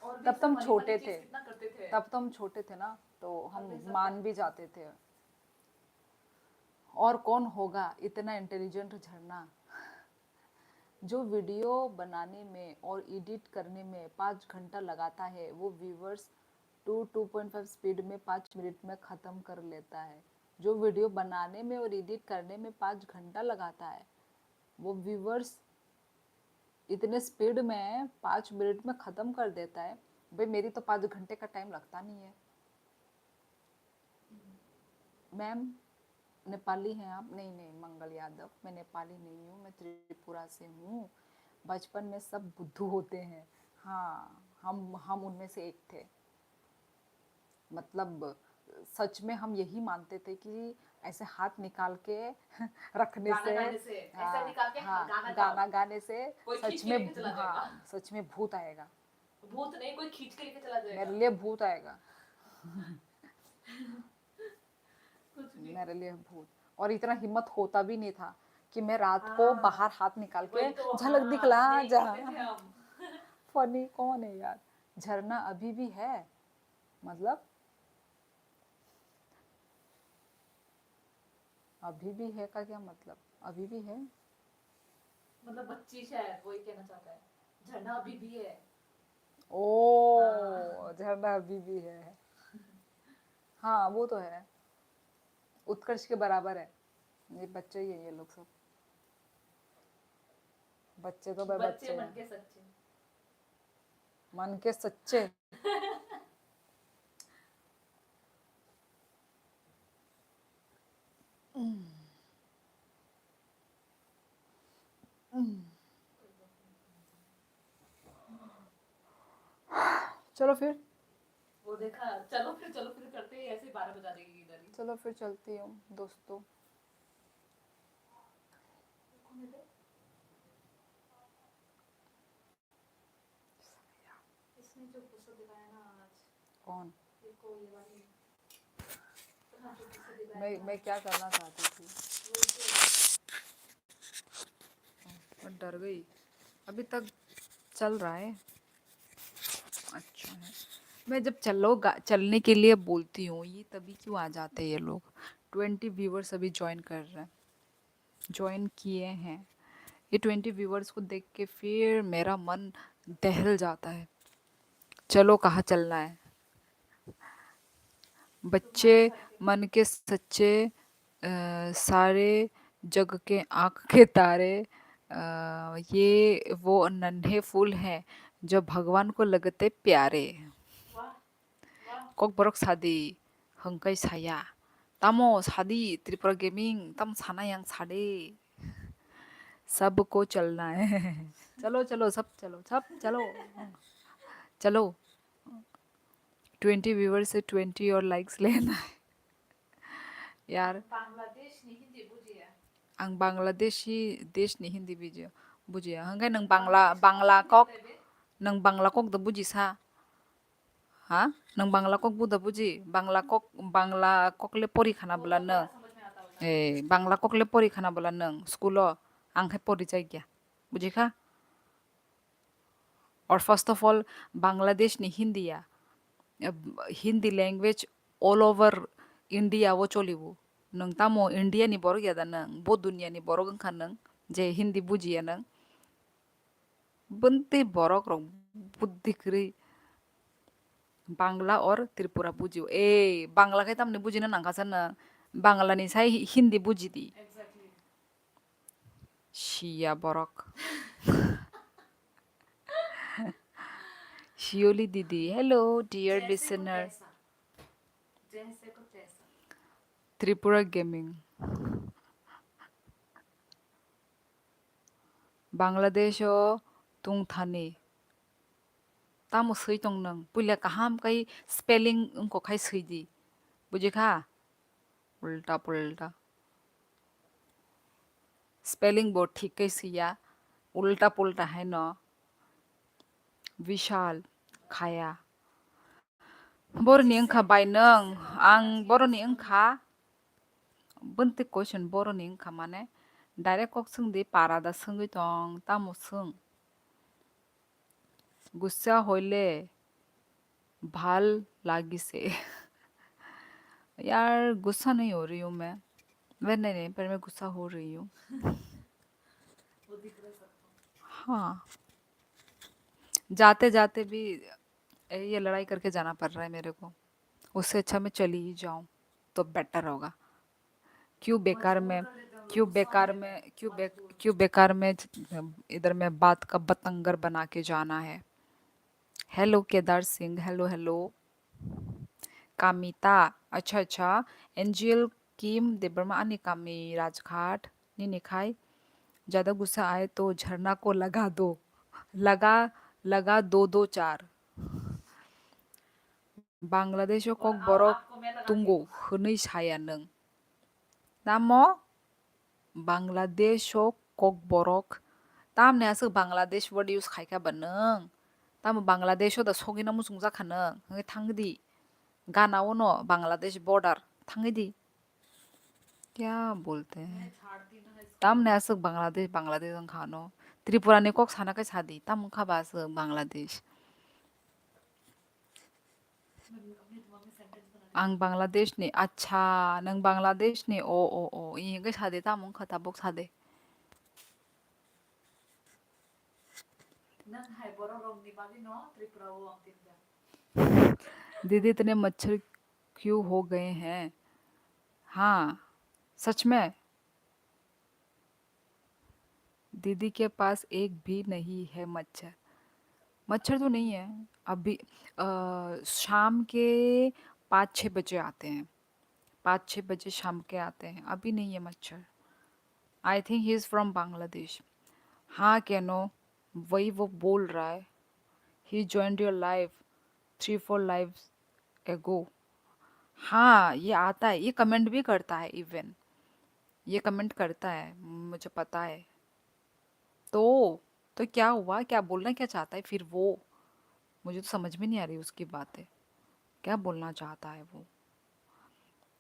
और भी तब ऐसा तुम फनी फनी छोटे चीज थे, कितना करते थे। तब तुम छोटे थे ना, तो और हम भी ऐसा मान भी फनी। जाते थे। और कौन होगा इतना इंटेलिजेंट झरना, जो वीडियो बनाने में और एडिट करने में 5 घंटा लगाता है, वो व्यूवर्स 2.5 स्पीड में 5 मिनट में ख़त्म कर लेता है। जो वीडियो बनाने में और एडिट करने में 5 घंटा लगाता है, वो व्यूवर्स इतने स्पीड में 5 मिनट में ख़त्म कर देता है। भाई मेरी तो 5 घंटे का टाइम लगता नहीं है। मैम नेपाली हैं आप? नहीं नहीं मंगल यादव, मैं नेपाली नहीं हूँ, मैं त्रिपुरा से हूँ। बचपन में सब बुद्धू होते हैं। हाँ हम उनमें से एक थे। मतलब सच में हम यही मानते थे कि ऐसे हाथ निकाल के रखने गाना से, गाने से ऐसा हाँ निकाल के हाँ, गाना गाना गाओ, गाने से कोई खींच सच के में, लेके चला जाएगा। हाँ सच में भूत आएगा, भूत नहीं, कोई खींच के लेके चला जाएगा। मेरे लिए भूत आएगा, कुछ भी। मेरे लिए भूत। और इतना हिम्मत होता भी नहीं था कि मैं रात को हाँ, बाहर हाथ निकाल के वही तो, झलक हाँ, दिखला नहीं जा। करते थे हम। फनी कौन है यार, झरना अभी भी है, मतलब अभी भी है का क्या मतलब, अभी भी है, मतलब बच्ची शायद वही कहना चाहता है, झरना अभी भी है। ओ हाँ। झरना अभी भी है, हाँ वो तो है, उत्कर्ष के बराबर है, ये बच्चे ही है ये लोग सब, बच्चे तो भाई बच्चे बच्चे मन हैं, के सच्चे। मन के सच्चे। चलो फिर, वो देखा, चलो फिर करते हैं, ऐसे 12 बजा देगी इधर ही। चलो फिर चलती हूँ दोस्तों। इसने जो गुस्सा दिखाया ना आज, कौन, देखो ये वाली, इतना जो गुस्सा दिखाया मैं ना, मैं क्या करना चाहती थी, वही तो। मैं डर गई, अभी तक चल रहा है, अच्छा है। मैं जब चलने के लिए बोलती हूँ ये तभी क्यों आ जाते हैं ये लोग। 20 व्यूवर्स अभी ज्वाइन कर रहे हैं, ज्वाइन किए हैं, ये 20 व्यूवर्स को देख के फिर मेरा मन दहल जाता है, चलो कहाँ चलना है। बच्चे तुम्हारे घर के मन के सच्चे, सारे जग के आँख के तारे, ये वो नन्हे फूल हैं जो भगवान को लगते प्यारे। वाह वाह। 꼭 버럭 사디 hengkai saya tamo सादी त्रिपुरा गेमिंग तम साना yang साड़े, सबको चलना है। चलो चलो सब चलो, सब चलो, चलो 20 व्यूवर्स से 20 और लाइक्स लेना है यार। बांग्लादेश नहीं हिंदी बुझिया। आं बांग्लादेशी देशनि हिंदी भिडिअ बुजिया हंगाय नों बांग्लादेश कौन बांग्ला हिंदी कक, होता है बे? नों बांग्ला कक द बुजिसा, हाँ नों बांग्ला कक बुद बुजि, बांग्ला ककले परि खाना वो बोला तो नों, बड़ा समझ में आता होगा। ए बांग्ला ककले परि खाना बोला नों स्कूलो, आंखाय परि जायगिया बुजिखा। और फर्स्ट ऑफ ऑल बांग्लादेश नि हिंदीया, Hindi language all over India वो चलिबो, नों तामो इंडिया नि बर गया दा नों बो दुनिया नि बर गंखा नों जे हिंदी बुजिया नों बनते बरक रंग बुद्धि करी बांग्ला और त्रिपुरा बुझियो ए बांग्ला के तामने बुझिनो नांखासन बांग्ला नि साय हिंदी बुझिदी एग्जैक्टली। शिया बरक। शियोली दीदी हेलो डियर जैसे को लिसनर, तैसा, जैसे को तैसा। त्रिपुरा गेमिंग बांग्लादेश तुंग थानी तामो सई तंग नंग पुइला कहाम कई स्पेलिंग उनको खाई सई दी बुझिखा, उल्टा पुल्टा स्पेलिंग बोर्ड ठीक कैसे या उल्टा पुल्टा है न। विशाल खाया बर'नि ओंखा बाय नों आं बर'नि ओंखा बनते क्वेश्चन बर'नि ओंखा माने डाइरेक्ट कक सोंदि पारादा सोंगै दं तामो सों गुस्सा होइले ভাল লাগিছে। यार गुस्सा नहीं हो रही हूँ मैं नहीं पर मैं गुस्सा हो रही हूँ। वो दिख रहा है सबको। हाँ जाते जाते भी ये लड़ाई करके जाना पड़ रहा है मेरे को, उससे अच्छा मैं चली ही जाऊं तो बेटर होगा। क्यों बेकार मजबूर में, कर देते हैं हम लोग क्यों गुस्सा बेकार होने पे। में, मजबूर। क्यों बेकार में इधर में बात का बतंगर बना के जाना है। Hello Kedar Singh, hello hello Kamita, अच्छा अच्छा एंजियल किम देबर्मा अनि कामी राजघाट निनिखाई, ज़्यादा गुस्सा आए तो झरना को लगा दो, लगा लगा दो दो चार बांग्लादेशआव और कक आओ बरक आपको मैं लगा के तुंगो हनै साया नों नामो बांग्लादेशआव कक बरक तामने आसो बांग्लादेश वर्ड यूज खायका बनों ताम बांग्लादेशआव दा सगिना मुसुं जाखानो हंगे थांगदी गानाओ न बांग्लादेश बॉर्डर थांगदी क्या बोलते हैं मैं झाड़ती ना इसको तामने आसो बांग्लादेश बांग्लादेश खानो त्रिपुरा ने कक साना के सादी ताम खाबासो बांग्लादेश अपने दिमाग में सेंटेंस बना आं लेती बांग्लादेशनि अच्छा नों बांग्लादेशनि अ इगे सादे तामुं खताबक सादे नंग हाय बरो रंगनि बागै न त्रिपुरा वो आंतिन जा दीदी इतने मच्छर क्यों हो गए हैं हाँ सच में दीदी के पास एक भी नहीं है मच्छर मच्छर तो नहीं है अभी शाम के 5-6 बजे आते हैं 5-6 बजे शाम के आते हैं अभी नहीं है मच्छर I think he is from Bangladesh हाँ कैनो वही वो बोल रहा है he joined your life 3-4 lives एगो हाँ ये आता है ये कमेंट भी करता है इवन ये कमेंट करता है मुझे पता है तो तो क्या हुआ क्या बोलना क्या चाहता है फिर वो मुझे तो समझ में नहीं आ रही उसकी बातें क्या बोलना चाहता है वो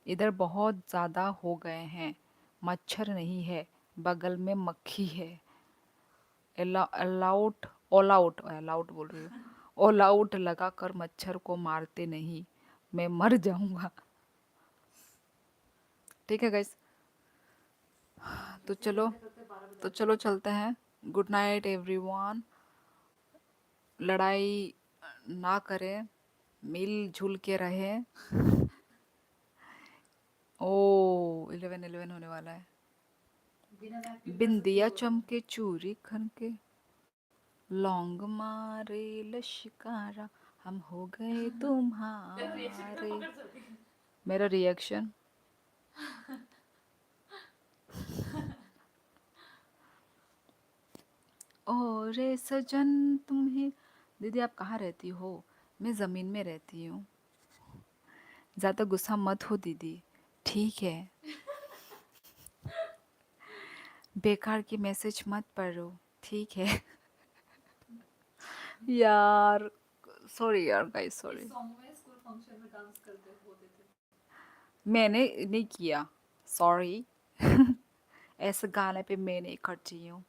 इधर बहुत ज़्यादा हो गए हैं मच्छर नहीं है बगल में मक्खी है अलाउट ऑल आउट अलाउट बोल रही हूँ ऑल आउट लगा कर मच्छर को मारते नहीं मैं मर जाऊंगा ठीक है गाइस तो इसलिए चलो करते करते 12 बज तो जाते चलो चलते हैं गुड नाइट एवरीवन लड़ाई ना करें मिलजुल के रहें ओ 11-11 होने वाला है बिना मैं एक्टिंग कर सकती बिंदिया हो तुम चमके चूड़ी खन के लौंग मारे लश्कारा हम हो गए तेरा रिएक्शन तुम्हारे खत्म कर सकती है मेरा रिएक्शन ओ रे सजन तुम्हें दीदी आप कहाँ रहती हो मैं ज़मीन में रहती हूँ ज़्यादा गुस्सा मत हो दीदी ठीक है बेकार की मैसेज मत पढ़ो ठीक है यार सॉरी यार गाइस इस सॉरी सॉन्ग में स्कूल फंक्शन में डांस करते होते थे मैंने नहीं किया सॉरी ऐसे गाने पे मैं नहीं करती हूँ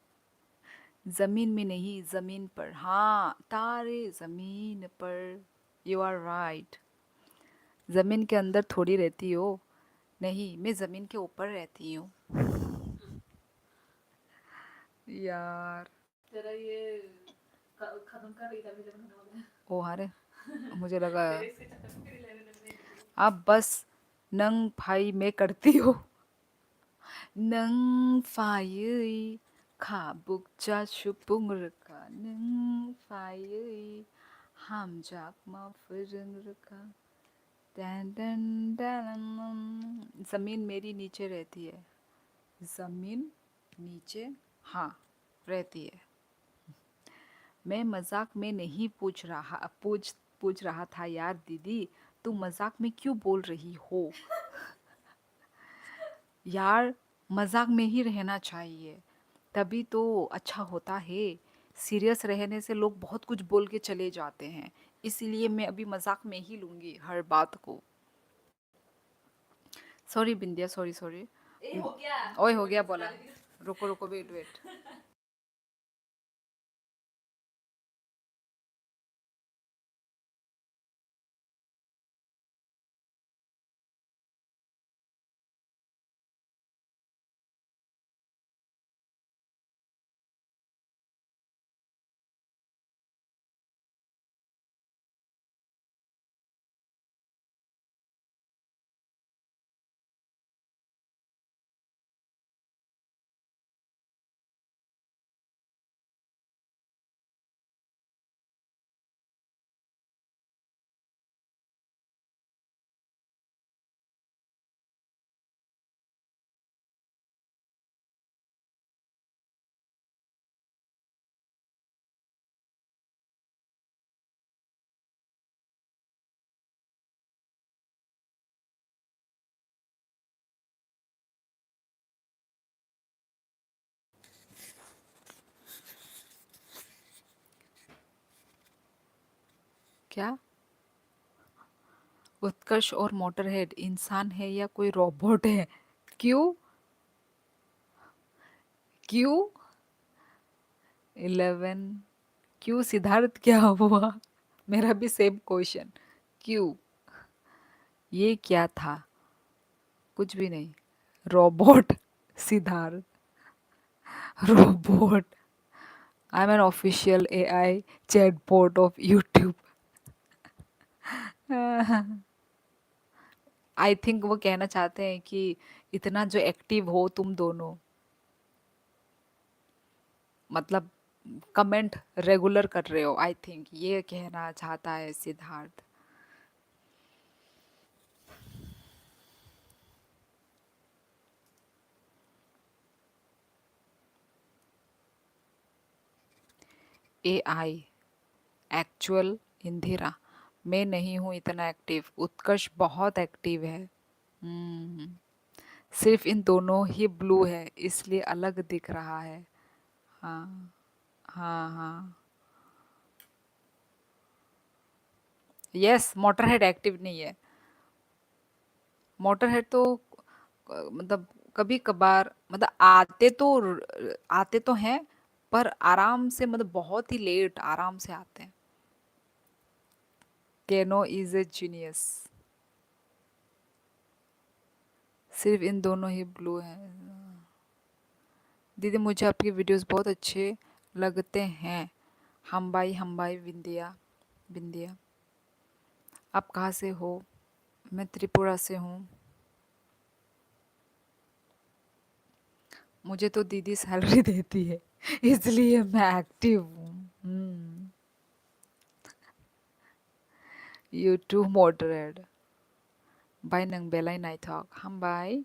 जमीन में नहीं जमीन पर हाँ तारे जमीन पर यू आर राइट जमीन के अंदर थोड़ी रहती हो नहीं मैं जमीन के ऊपर रहती हूँ यार तेरा ये खत्म कर 11 होने वाला है ओ हारे मुझे लगा तेरे इसके चक्कर में फिर 11 नहीं निकली आप बस नंग भाई मैं करती हो नंग फायै खाबुक जासु बुंग्रका नंग फायै हामजाक मा फोरोंग्रका डन डन डन जमीन मेरी नीचे रहती है जमीन नीचे हाँ रहती है मैं मजाक में नहीं पूछ रहा था यार दीदी तू मजाक में क्यों बोल रही हो यार मजाक में ही रहना चाहिए तभी तो अच्छा होता है सीरियस रहने से लोग बहुत कुछ बोल के चले जाते हैं इसीलिए मैं अभी मजाक में ही लूँगी हर बात को सॉरी बिंदिया सॉरी सॉरी ए हो गया ओए हो बड़ी गया मजा बोला आ रही है रुको रुको वेट वेट क्या? उत्कर्ष और मोटरहेड इंसान है या कोई रोबोट है? क्यों? क्यों? 11। क्यों सिद्धार्थ, क्या हुआ? मेरा भी सेम क्वेश्चन। क्यों? ये क्या था? कुछ भी नहीं। Robot. Siddharth. Robot. I am an official AI chatbot of YouTube. I think वो कहना चाहते हैं कि इतना जो एक्टिव हो तुम दोनों, मतलब कमेंट रेगुलर कर रहे हो, आई थिंक ये कहना चाहता है सिद्धार्थ। एआई एक्चुअल इंदिरा, मैं नहीं हूँ इतना एक्टिव, उत्कर्ष बहुत एक्टिव है। हम्म, सिर्फ इन दोनों ही ब्लू है इसलिए अलग दिख रहा है। हाँ हाँ हाँ। यस, मोटरहेड एक्टिव नहीं है। मोटरहेड तो मतलब कभी कभार, मतलब आते तो हैं, पर आराम से, मतलब बहुत ही लेट आराम से आते हैं। केनो इज ए जीनियस। सिर्फ इन दोनों ही ब्लू हैं। दीदी मुझे आपके वीडियोस बहुत अच्छे लगते हैं। हम भाई विंदिया। विंदिया। आप कहाँ से हो? मैं त्रिपुरा से हूँ। मुझे तो दीदी सैलरी देती है इसलिए मैं एक्टिव हूँ। यूट्यूब मोटरहेड। बाय नंग बेलाई नाइथॉक हम बाय।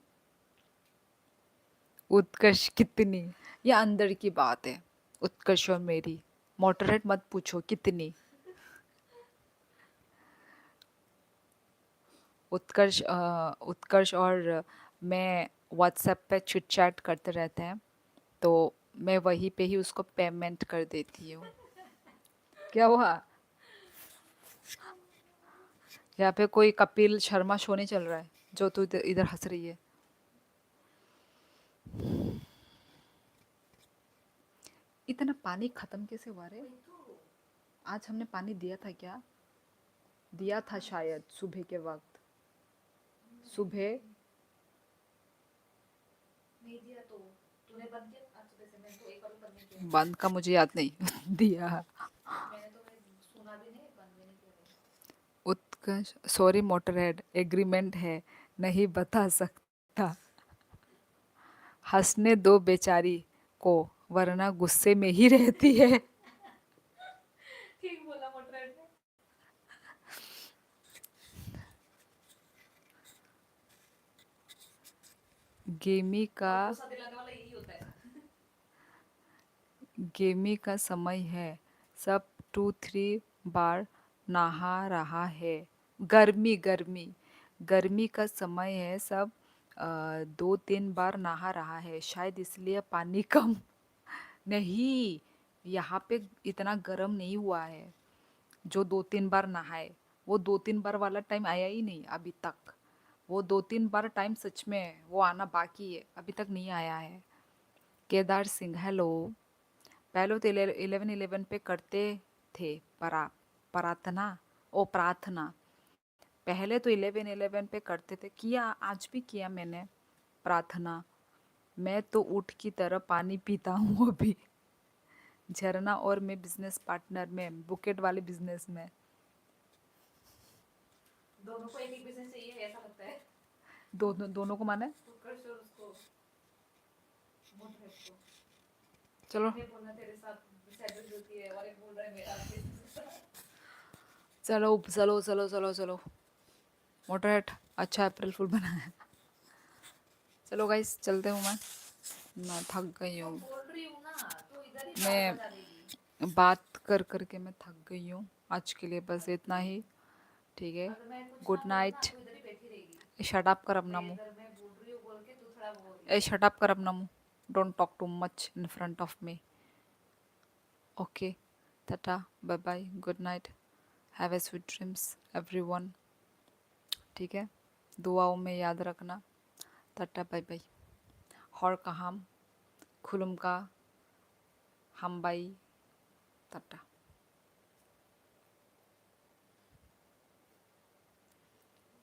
उत्कर्ष कितनी? ये अंदर की बात है, उत्कर्ष और मेरी। मोटरहेड मत पूछो कितनी। उत्कर्ष और मैं व्हाट्सएप पे चिट चैट करते रहते हैं, तो मैं वहीं पे ही उसको पेमेंट कर देती हूँ। क्या हुआ? यहाँ पे कोई कपिल शर्मा शो नहीं चल रहा है जो तू इधर इधर हंस रही है? इतना पानी खत्म कैसे हुआ रे? आज हमने पानी दिया था क्या? दिया था शायद सुबह के वक्त। सुबह नहीं दिया तो तूने बंद किया आज सुबह से, मैंने तो एक बार भी बंद नहीं किया। बंद का मुझे याद नहीं दिया। मैंने सुना भी नहीं, बंद भी नहीं किया। उत्कर्ष सॉरी मोटरहेड, एग्रीमेंट है, नहीं बता सकता। हंसने दो बेचारी को, वरना गुस्से में ही रहती है। ठीक बोला मोटरेड ने। गेमी का और गुस्सा दिलाने वाला यही होता है। गेमी का समय है, सब 2-3 बार नहा रहा है। गर्मी गर्मी गर्मी का समय है, सब 2-3 बार नहा रहा है, शायद इसलिए पानी कम। नहीं, यहाँ पे इतना गर्म नहीं हुआ है जो 2-3 बार नहाए। वो 2-3 बार वाला टाइम आया ही नहीं अभी तक। वो 2-3 बार टाइम सच में वो आना बाकी है, अभी तक नहीं आया है। केदार सिंह हेलो। पहले तो 11-11 पे करते थे प्रार्थना। ओ प्रार्थना। पहले तो 11-11 पे करते थे, किया आज भी किया मैंने प्रार्थना। मैं तो ऊँट की तरह पानी पीता हूँ अभी। झरना और मैं बिजनेस पार्टनर में, बुकेट वाले बिजनेस में। दोनों को एक बिजनेस चाहिए ऐसा लगता है। दोनों को माने? उत्कर्ष और उसको मोटरेड को। चलो एक ने बोलना तेरे साथ सैलरी होती है और एक बोल रहा है मेरा बिजनेस। चलो चलो चलो चलो चलो। मोटरहेड अच्छा अप्रैल फुल बनाया। चलो गाइस चलते हूँ मैं थक गई तो हूँ। बोल रही हूँ ना, तो इधर ही बार मैं बजा देगी। बात कर कर के मैं थक गई हूँ। आज के लिए बस इतना ही। ठीक है। अगर मैं कुछ गुड ना बोलूँ ना नाइट। तो इधर ही बैठी रहेगी। शट अप कर अपना मैं मुंह। इधर मैं बोल रही हूँ बोल के तू थोड़ा वो हो रही ए है। शट अप कर अपना मुंह। Don't talk too much in front of me. Okay. Tata bye bye good night. Have a sweet dreams everyone. ठीक है, दुआओं में याद रखना। Tata bye bye. हर कहाम खुलुमका हामबाई टाटा।